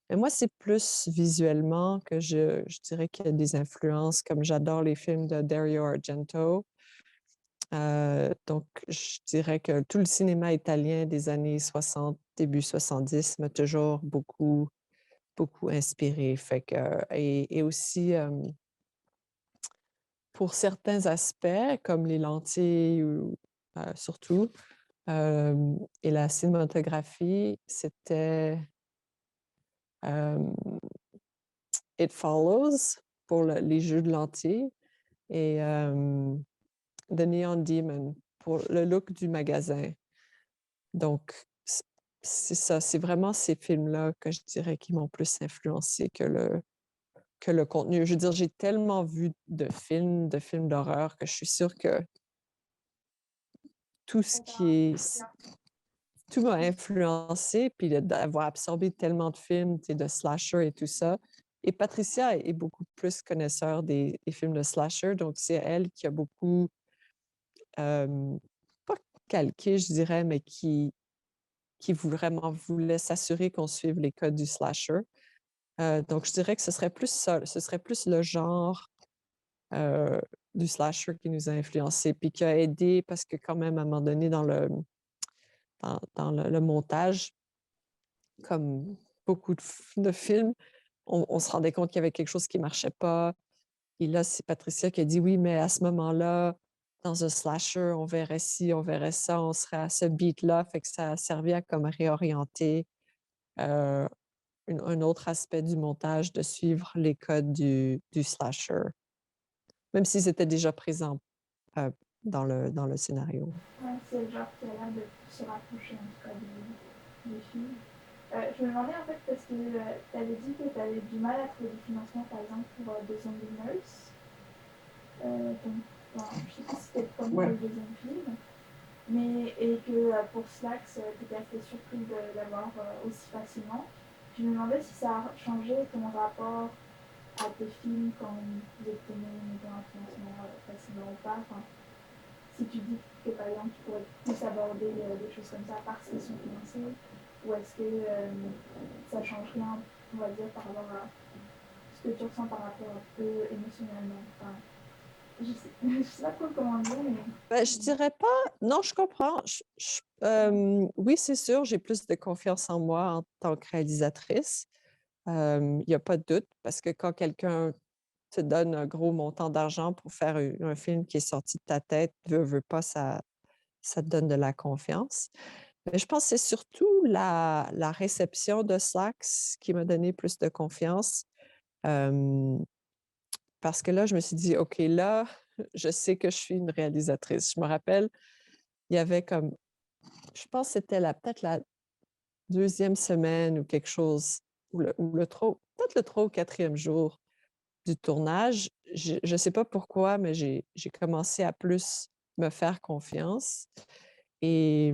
Mais moi, c'est plus visuellement que je dirais qu'il y a des influences, comme j'adore les films de Dario Argento. Donc, je dirais que tout le cinéma italien des années 60, début 70 m'a toujours beaucoup, beaucoup inspiré. Fait que, et aussi, pour certains aspects, comme les lentilles ou surtout, et la cinématographie, c'était It Follows pour les jeux de lentilles et The Neon Demon pour le look du magasin. Donc, c'est ça, c'est vraiment ces films-là que je dirais qui m'ont plus influencé que le contenu. Je veux dire, j'ai tellement vu de films d'horreur que je suis sûre que tout ce Ça t'a qui est influencé. tout m'a influencé, puis d'avoir absorbé tellement de films, tu sais, de slasher et tout ça. Et Patricia est beaucoup plus connaisseur des films de slasher, donc c'est elle qui a beaucoup, pas calqué, je dirais, mais qui vraiment voulait s'assurer qu'on suive les codes du slasher. Donc je dirais que ce serait plus ça, ce serait plus le genre, heu, du slasher qui nous a influencés, puis qui a aidé parce que quand même, à un moment donné, dans le montage, comme beaucoup de films, on se rendait compte qu'il y avait quelque chose qui marchait pas. Et là, c'est Patricia qui a dit: «Oui, mais à ce moment-là, dans un slasher, on verrait ci, on verrait ça, on serait à ce beat-là». Fait que ça a servi à comme réorienter, heu, un autre aspect du montage, de suivre les codes du slasher, même s'ils étaient déjà présents, heu, dans le scénario. Ouais, c'est le genre qui a l'air de se rapprocher en tout cas du film. Je me demandais en fait parce que tu avais dit que tu avais du mal à trouver du financement par exemple pour The Zombie Nurse. Donc, enfin, je sais pas si c'était le premier ou Ouais. le deuxième film, mais et que pour Slacks, tu étais assez surpris de l'avoir aussi facilement. Je me demandais si ça a changé ton rapport à tes films quand vous obtenez un financement facilement ou pas. Enfin, si tu dis que par exemple tu pourrais plus aborder des choses comme ça parce qu'ils sont financés, ou est-ce que ça change rien, on va dire, par rapport à ce que tu ressens par rapport à eux émotionnellement. Enfin, je sais pas trop comment dire, mais Ben, je dirais pas, non, je comprends. Oui, c'est sûr, j'ai plus de confiance en moi en tant que réalisatrice. Il y a pas de doute parce que quand quelqu'un te donne un gros montant d'argent pour faire un film qui est sorti de ta tête, veux pas, ça te donne de la confiance. Mais je pense que c'est surtout la réception de Slax qui m'a donné plus de confiance, hem, parce que là, je me suis dit: «OK, là, je sais que je suis une réalisatrice». Je me rappelle, il y avait comme, je pense que c'était peut-être la deuxième semaine ou quelque chose, peut-être le 3 ou 4e jour du tournage. Je ne sais pas pourquoi, mais j'ai commencé à plus me faire confiance et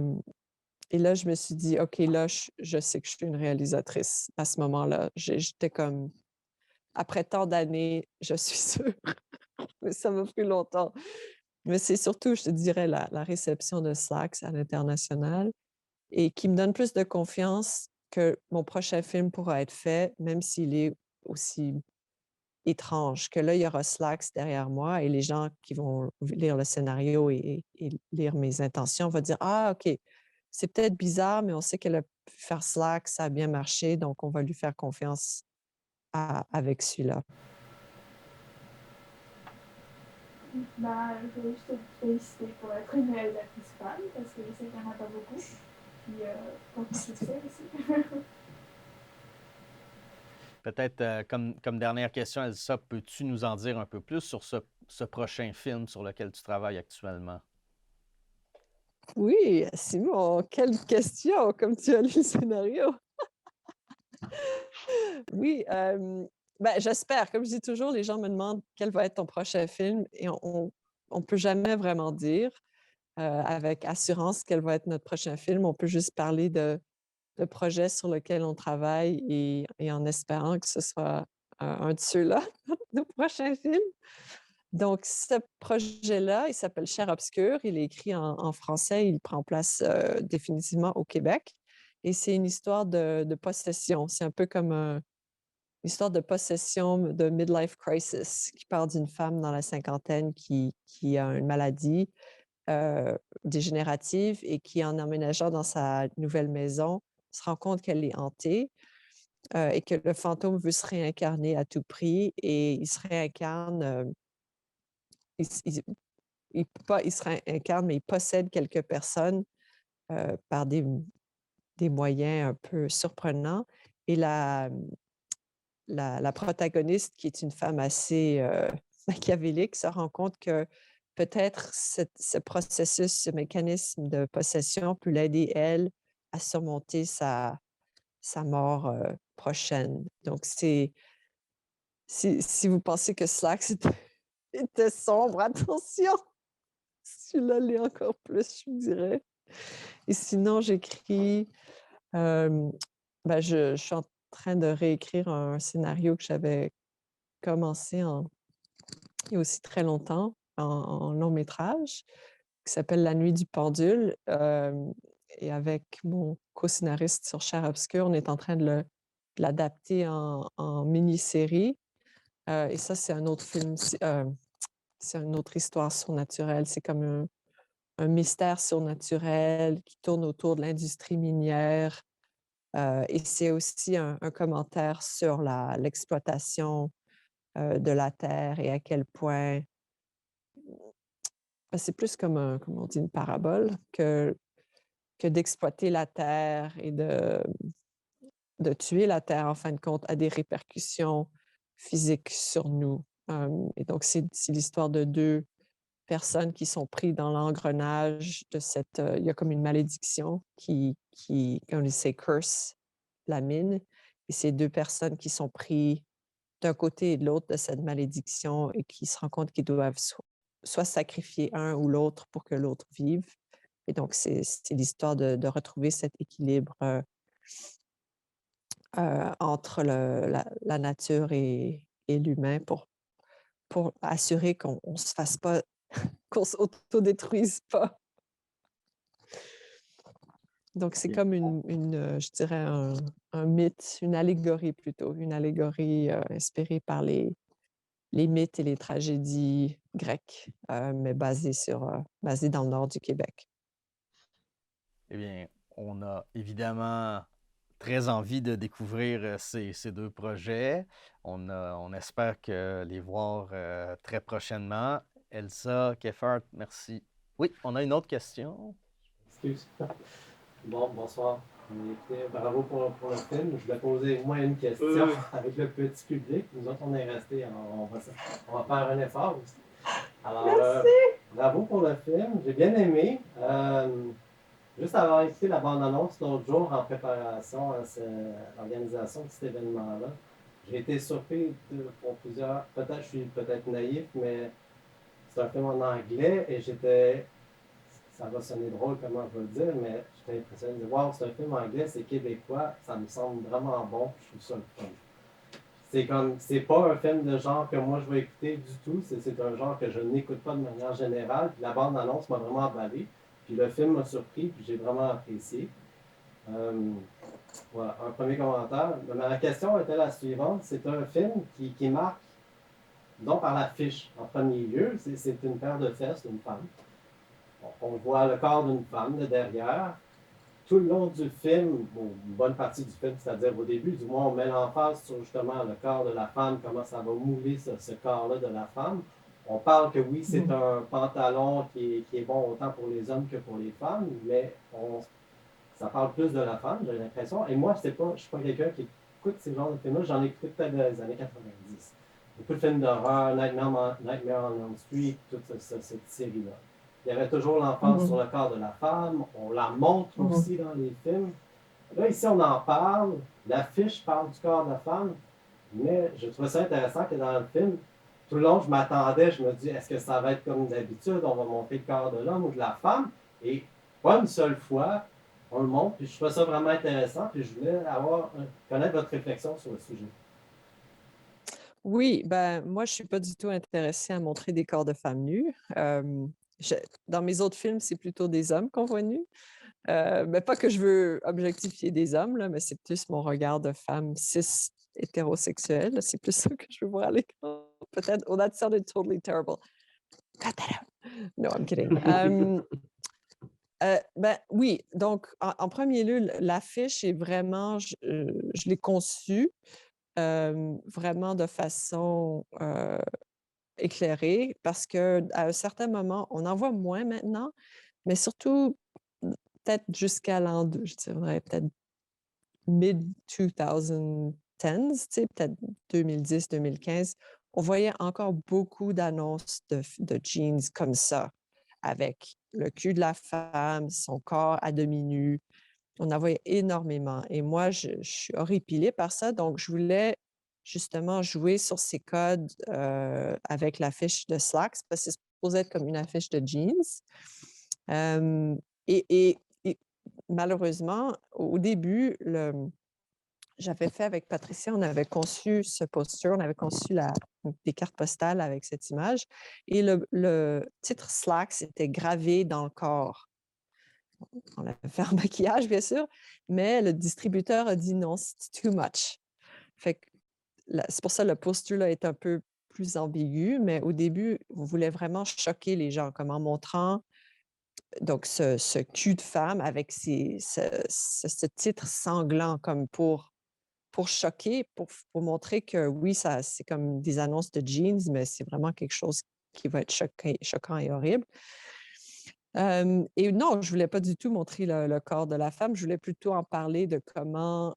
et là, je me suis dit: «OK, là, je sais que je suis une réalisatrice». À ce moment-là, j'étais comme: «Après tant d'années, je suis sûre». Mais ça m'a pris longtemps. Mais c'est surtout, je te dirais, la réception de Slax à l'international et qui me donne plus de confiance que mon prochain film pourra être fait, même s'il est aussi étrange, que là, il y aura Slacks derrière moi et les gens qui vont lire le scénario et lire mes intentions vont dire: «Ah OK, c'est peut-être bizarre, mais on sait qu'elle a pu faire Slacks, ça a bien marché, donc on va lui faire confiance avec celui-là». bah, je voulais juste te féliciter pour être une réalisatrice femme, parce que je sais qu'il n'y en a pas beaucoup. Puis pour ton succès aussi. Peut-être comme dernière question, Elsa, peux-tu nous en dire un peu plus sur ce prochain film sur lequel tu travailles actuellement? Oui, Simon, quelle question, comme tu as lu le scénario. Oui, ben, j'espère. Comme je dis toujours, les gens me demandent: «Quel va être ton prochain film?» et on peut jamais vraiment dire, avec assurance quel va être notre prochain film. On peut juste parler de projets sur lesquels on travaille et en espérant que ce soit un de ceux-là, nos prochains films. Donc ce projet-là, il s'appelle Chair obscur. Il est écrit en français. Il prend place, définitivement au Québec et c'est une histoire de possession. C'est un peu comme une histoire de possession de midlife crisis qui part d'une femme dans la cinquantaine qui a une maladie dégénérative et qui, en emménageant dans sa nouvelle maison, se rend compte qu'elle est hantée et que le fantôme veut se réincarner à tout prix et il se réincarne, il, s- il peut pas, il se réincarne, mais il possède quelques personnes par des moyens un peu surprenants. Et la protagoniste, qui est une femme assez machiavélique, se rend compte que peut-être ce processus, ce mécanisme de possession peut l'aider, elle, à surmonter sa mort prochaine. Donc, si vous pensez que Slack était sombre, attention, celui-là l'est encore plus, je vous dirais. Et sinon, j'écris, je suis en train de réécrire un scénario que j'avais commencé il y a aussi très longtemps, en long métrage, qui s'appelle La nuit du pendule. Et avec mon co-scénariste sur Chair obscur, on est en train de l'adapter en mini-série. Et ça, c'est un autre film, c'est une autre histoire surnaturelle. C'est comme un mystère surnaturel qui tourne autour de l'industrie minière. Et c'est aussi un commentaire sur l'exploitation de la terre et à quel point c'est plus comme on dit, une parabole que d'exploiter la terre et de tuer la terre, en fin de compte, a des répercussions physiques sur nous. Et donc, c'est l'histoire de deux personnes qui sont prises dans l'engrenage de il y a comme une malédiction comme on dit, curse la mine. Et ces deux personnes qui sont prises d'un côté et de l'autre de cette malédiction et qui se rendent compte qu'ils doivent soit sacrifier un ou l'autre pour que l'autre vive. Et donc, c'est l'histoire de retrouver cet équilibre entre la nature et l'humain pour assurer qu'on ne se fasse pas, qu'on s'autodétruise pas. Donc, c'est comme je dirais, un mythe, une allégorie plutôt, une allégorie inspirée par les mythes et les tragédies grecques, mais basées dans le nord du Québec. Eh bien, on a évidemment très envie de découvrir ces deux projets. On espère les voir très prochainement. Elsa Keffart, merci. Oui, on a une autre question. Excuse. Bon, bonsoir. Écoutez, bravo pour le film. Je voulais poser moi une question avec le petit public. Nous autres, on est restés. On va faire un effort aussi. Alors, bravo pour le film. J'ai bien aimé. Juste avoir écouté la bande-annonce l'autre jour en préparation à l'organisation de cet événement-là, j'ai été surpris pour plusieurs. Peut-être je suis peut-être naïf, mais c'est un film en anglais et ça va sonner drôle comment je vais le dire, mais j'étais impressionné de voir c'est un film anglais, c'est québécois, ça me semble vraiment bon, je trouve ça le fun. C'est pas un film de genre que moi je vais écouter du tout, c'est un genre que je n'écoute pas de manière générale, puis la bande-annonce m'a vraiment emballé, puis le film m'a surpris, puis j'ai vraiment apprécié. Voilà, un premier commentaire. Ma question était la suivante, c'est un film qui marque, donc par l'affiche en premier lieu, c'est une paire de fesses d'une femme. On voit le corps d'une femme de derrière. Tout le long du film, une bonne partie du film, c'est-à-dire au début, du moins, on met l'emphase sur justement le corps de la femme, comment ça va mouler ce corps-là de la femme. On parle que oui, c'est un pantalon qui est bon autant pour les hommes que pour les femmes, mais ça parle plus de la femme, j'ai l'impression. Et moi, je ne suis pas quelqu'un qui écoute ces genres de films-là. J'en ai écouté peut-être dans les années 90. Beaucoup de films d'horreur, Nightmare on Elm Street, toute cette série-là. Il y avait toujours l'emphase sur le corps de la femme. On la montre aussi dans les films. Là, ici, on en parle. L'affiche parle du corps de la femme. Mais je trouvais ça intéressant que dans le film, tout le long, je m'attendais, je me dis, est-ce que ça va être comme d'habitude, on va montrer le corps de l'homme ou de la femme? Et pas une seule fois, on le montre. Puis je trouvais ça vraiment intéressant. Puis je voulais connaître votre réflexion sur le sujet. Oui, moi, je ne suis pas du tout intéressée à montrer des corps de femmes nues. Dans mes autres films, c'est plutôt des hommes qu'on voit nus. Mais pas que je veux objectifier des hommes, là, mais c'est plus mon regard de femme cis hétérosexuelle. C'est plus ça que je veux voir à l'écran. Peut-être, oh, that sounded totally terrible. Cut that out. No, I'm kidding. Ben oui, donc en premier lieu, l'affiche est vraiment, je l'ai conçue vraiment de façon éclairée parce qu'à un certain moment, on en voit moins maintenant, mais surtout peut-être jusqu'à l'an 2, je dirais peut-être mid-2010s, tu sais, peut-être 2010-2015, on voyait encore beaucoup d'annonces de jeans comme ça, avec le cul de la femme, son corps à demi nu. On en voyait énormément. Et moi, je suis horripilée par ça. Donc, je voulais justement jouer sur ces codes avec l'affiche de Slacks, parce que c'est supposé être comme une affiche de jeans. Euh, et malheureusement, au début, j'avais fait avec Patricia, on avait conçu ce poster, on avait conçu des cartes postales avec cette image. Et le titre Slacks était gravé dans le corps. On l'a fait en maquillage, bien sûr, mais le distributeur a dit non, c'est too much. Fait que c'est pour ça que le poster là, est un peu plus ambigu, mais au début, on voulait vraiment choquer les gens, comme en montrant donc ce cul de femme avec ce titre sanglant comme pour choquer, pour montrer que oui, c'est comme des annonces de jeans, mais c'est vraiment quelque chose qui va être choquant et horrible. Et non, je ne voulais pas du tout montrer le corps de la femme, je voulais plutôt en parler de comment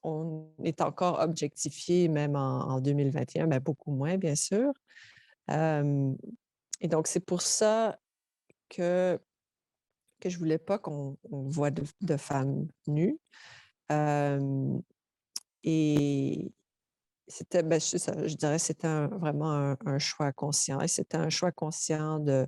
on est encore objectifié, même en 2021, mais beaucoup moins, bien sûr. Et donc, c'est pour ça que je ne voulais pas qu'on voit de femmes nues. Et c'était, ben, je dirais, c'était vraiment un choix conscient. Et c'était un choix conscient de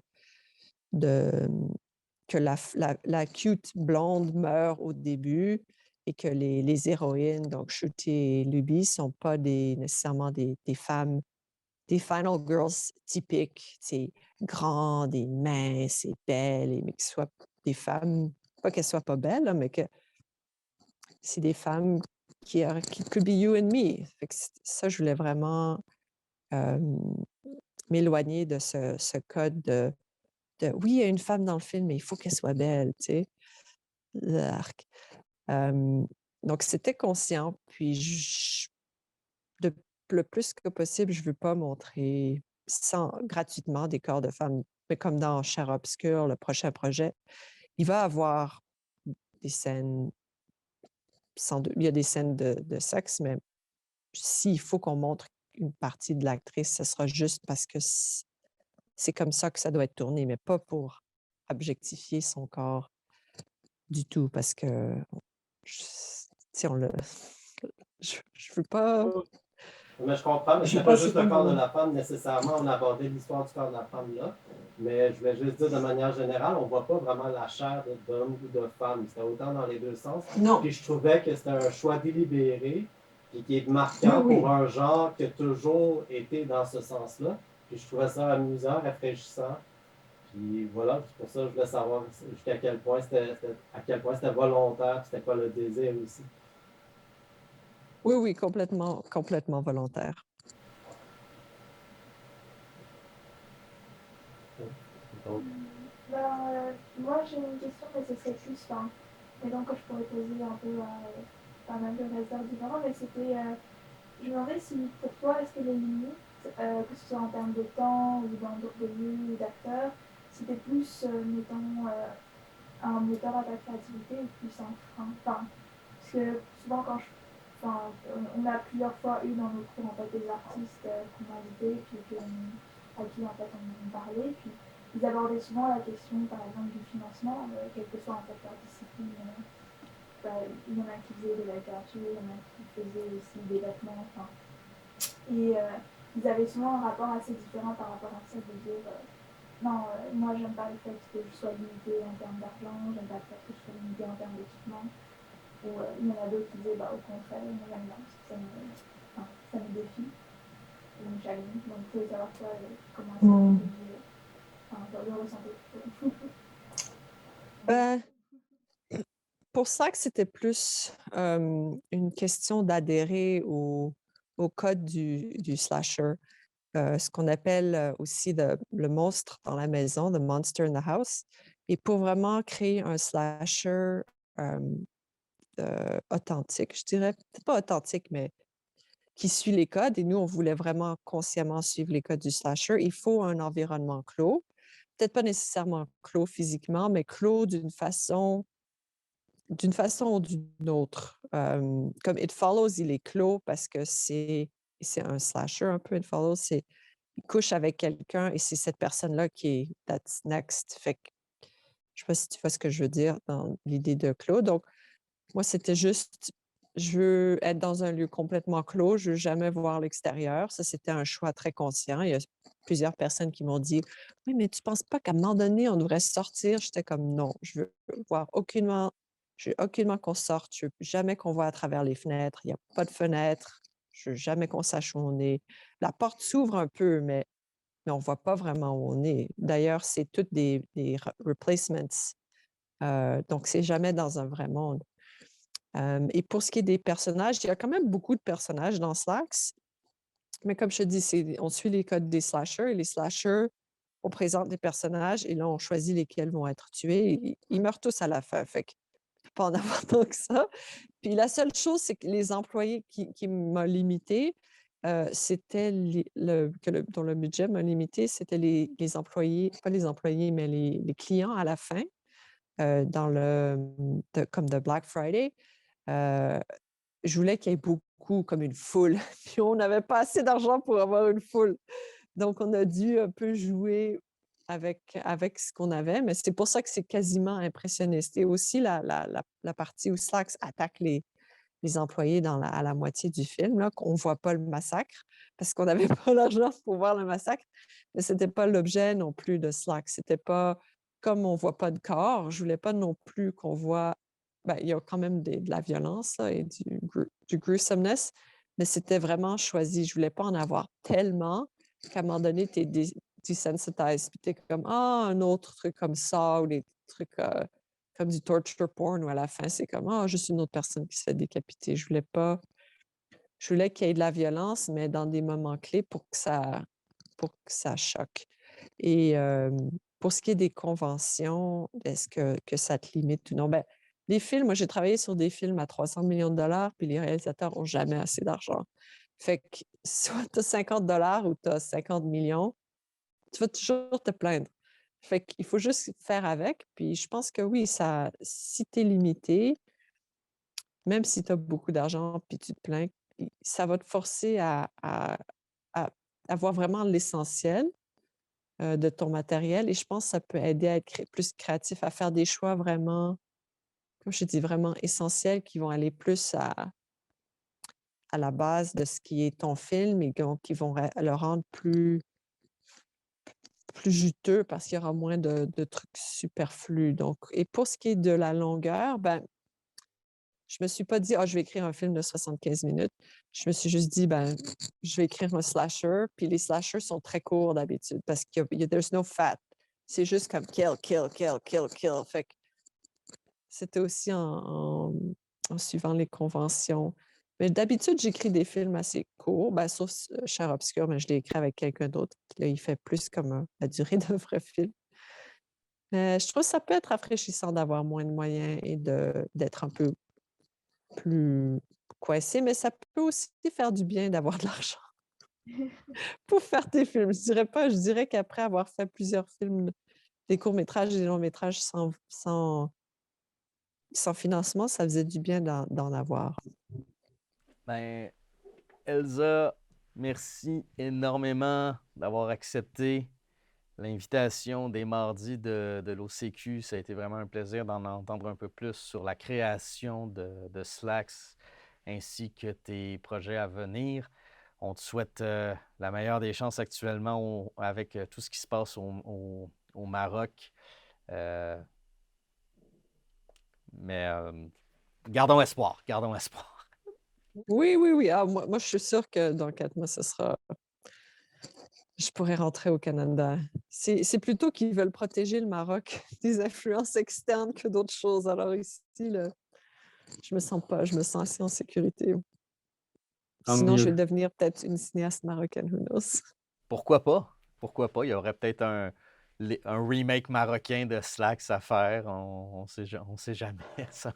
que la cute blonde meurt au début et que les héroïnes, donc Shruti et Luby, ne sont pas nécessairement des femmes, des final girls typiques, c'est grandes et minces et belles, mais qu'elles soient des femmes, pas qu'elles soient pas belles, là, mais que c'est des femmes qui could be you and me. Fait que ça, je voulais vraiment m'éloigner de ce code oui, il y a une femme dans le film, mais il faut qu'elle soit belle, tu sais. L'arc. Donc, c'était conscient. Puis, de, le plus que possible, je ne veux pas montrer gratuitement des corps de femmes. Mais comme dans Chair obscure, le prochain projet, il va y avoir des scènes, il y a des scènes de sexe, mais s'il faut qu'on montre une partie de l'actrice, ce sera juste parce que c'est comme ça que ça doit être tourné, mais pas pour objectifier son corps du tout, parce que si on le... Je veux pas... Mais je comprends, mais c'est pas juste le corps de la femme nécessairement. On a abordé l'histoire du corps de la femme là. Mais je vais juste dire de manière générale, on ne voit pas vraiment la chair d'homme ou de femme. C'était autant dans les deux sens. Non. Puis je trouvais que c'était un choix délibéré et qui est marquant pour un genre qui a toujours été dans ce sens-là. Puis je trouvais ça amusant, rafraîchissant. Puis voilà, c'est pour ça que je voulais savoir jusqu'à quel point c'était volontaire, c'était quoi le désir aussi. Oui, complètement volontaire. Donc, moi j'ai une question, mais ce serait plus fin. Et donc je pourrais poser un peu pas mal de réserves différentes, mais c'était, je me demandais si pour toi, est-ce que les limites, que ce soit en termes de temps ou de lieu ou d'acteurs, c'était plus, mettons, un moteur à ta créativité ou plus un frein. Enfin, parce que souvent quand on a plusieurs fois eu dans nos cours en fait, des artistes qu'on a invités, puis à qui en fait on parlait, puis ils abordaient souvent la question par exemple du financement, quelle que soit en fait leur discipline. Il y en a qui faisaient de la littérature, il y en a qui faisaient aussi des vêtements, enfin. Et ils avaient souvent un rapport assez différent par rapport à ça, de dire non, moi j'aime pas le fait que je sois limitée en termes d'argent, j'aime pas le fait que je sois limitée en termes d'équipement. Ou il y en a d'autres qui disaient au contraire, moi j'aime bien parce que ça me défie, ça me challenge. Donc je voulais savoir toi comment est-ce que tu le ressentais. Ben, pour ça que c'était plus une question d'adhérer au code du slasher. Ce qu'on appelle aussi le monstre dans la maison, the monster in the house. Et pour vraiment créer un slasher authentique, je dirais, peut-être pas authentique, mais qui suit les codes, et nous, on voulait vraiment consciemment suivre les codes du slasher, il faut un environnement clos. Peut-être pas nécessairement clos physiquement, mais clos d'une façon ou d'une autre. Comme It Follows, il est clos parce que c'est un slasher un peu, It Follows, il couche avec quelqu'un et c'est cette personne-là qui est that's next. Fait que je sais pas si tu vois ce que je veux dire dans l'idée de clos. Donc, moi, c'était juste, je veux être dans un lieu complètement clos, je veux jamais voir l'extérieur. Ça, c'était un choix très conscient. Il y a plusieurs personnes qui m'ont dit: «Oui, mais tu penses pas qu'à un moment donné, on devrait sortir?» J'étais comme: «Non, je veux aucunement qu'on sorte, je veux jamais qu'on voit à travers les fenêtres. Il y a pas de fenêtre. Je veux jamais qu'on sache où on est. La porte s'ouvre un peu, mais on voit pas vraiment où on est. D'ailleurs, c'est toutes des replacements, donc c'est jamais dans un vrai monde. Et pour ce qui est des personnages, il y a quand même beaucoup de personnages dans Slacks, mais comme je te dis, on suit les codes des slashers et les slashers, on présente des personnages et là, on choisit lesquels vont être tués. Ils meurent tous à la fin, fait que peut pas en avoir tant que ça. Puis la seule chose, c'est que les employés qui m'ont limité, c'était dont le budget m'a limité, c'était les employés, pas les employés, mais les clients à la fin, dans comme de Black Friday. Euh, je voulais qu'il y ait beaucoup, comme une foule. Puis on n'avait pas assez d'argent pour avoir une foule. Donc, on a dû un peu jouer avec ce qu'on avait, mais c'est pour ça que c'est quasiment impressionniste. Et aussi la partie où Slacks attaque les employés à la moitié du film, là, qu'on ne voit pas le massacre, parce qu'on n'avait pas l'argent pour voir le massacre, mais ce n'était pas l'objet non plus de Slacks. C'était pas, comme on ne voit pas de corps, je ne voulais pas non plus qu'on voit, ben, il y a quand même de la violence là, et du gruesomeness, mais c'était vraiment choisi. Je ne voulais pas en avoir tellement qu'à un moment donné, tu es desensitized, puis tu es comme, ah, un autre truc comme ça, ou des trucs comme du torture porn, où à la fin, c'est comme, ah, juste une autre personne qui se fait décapiter. Je voulais qu'il y ait de la violence, mais dans des moments clés pour que ça choque. Et pour ce qui est des conventions, est-ce que ça te limite ou non? Ben, les films, moi, j'ai travaillé sur des films à 300 millions de dollars, puis les réalisateurs n'ont jamais assez d'argent. Fait que soit tu as 50 dollars ou tu as 50 millions, tu vas toujours te plaindre. Fait qu'il faut juste faire avec. Puis je pense que oui, si tu es limité, même si tu as beaucoup d'argent puis tu te plains, ça va te forcer à voir vraiment l'essentiel de ton matériel. Et je pense que ça peut aider à être plus créatif, à faire des choix vraiment, comme je dis, vraiment essentiels qui vont aller plus à la base de ce qui est ton film et qui vont le rendre plus juteux parce qu'il y aura moins de trucs superflus. Donc, et pour ce qui est de la longueur, ben, je me suis pas dit: «Ah, je vais écrire un film de 75 minutes». Je me suis juste dit: «Ben, je vais écrire un slasher», puis les slashers sont très courts d'habitude parce there's no fat. C'est juste comme kill, kill, kill, kill, kill. Fait que c'était aussi en suivant les conventions. Mais d'habitude, j'écris des films assez courts, ben, sauf Cher Obscur, mais je l'ai écrit avec quelqu'un d'autre. Là, il fait plus comme la durée d'un vrai film. Je trouve que ça peut être rafraîchissant d'avoir moins de moyens et d'être un peu plus coincé, mais ça peut aussi faire du bien d'avoir de l'argent pour faire tes films. Je dirais pas, je dirais qu'après avoir fait plusieurs films, des courts-métrages et des longs-métrages sans financement, ça faisait du bien d'en avoir. Ben, Elsa, merci énormément d'avoir accepté l'invitation des mardis de l'OCQ. Ça a été vraiment un plaisir d'en entendre un peu plus sur la création de Slacks ainsi que tes projets à venir. On te souhaite la meilleure des chances actuellement avec tout ce qui se passe au Maroc. Mais gardons espoir, gardons espoir. Oui, oui, oui. Ah, moi, je suis sûre que dans 4 mois, je pourrais rentrer au Canada. C'est plutôt qu'ils veulent protéger le Maroc des influences externes que d'autres choses. Alors ici, Je me sens pas, je me sens assez en sécurité. Tant Sinon, je vais mieux. devenir peut-être une cinéaste marocaine, who knows? Pourquoi pas? Pourquoi pas? Il y aurait peut-être un remake marocain de Slacks à faire. On sait jamais, ça.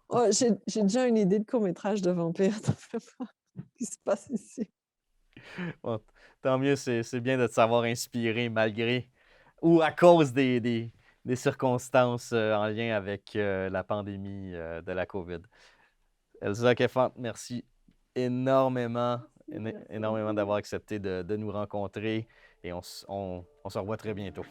Oh, j'ai déjà une idée de court-métrage de vampire. T'en fais pas. Qui se passe ici? Bon, tant mieux, c'est bien de te savoir inspiré malgré ou à cause des circonstances en lien avec la pandémie de la COVID. Elsa Keffant, merci énormément, Merci énormément beaucoup. d'avoir accepté de nous rencontrer et on se revoit très bientôt.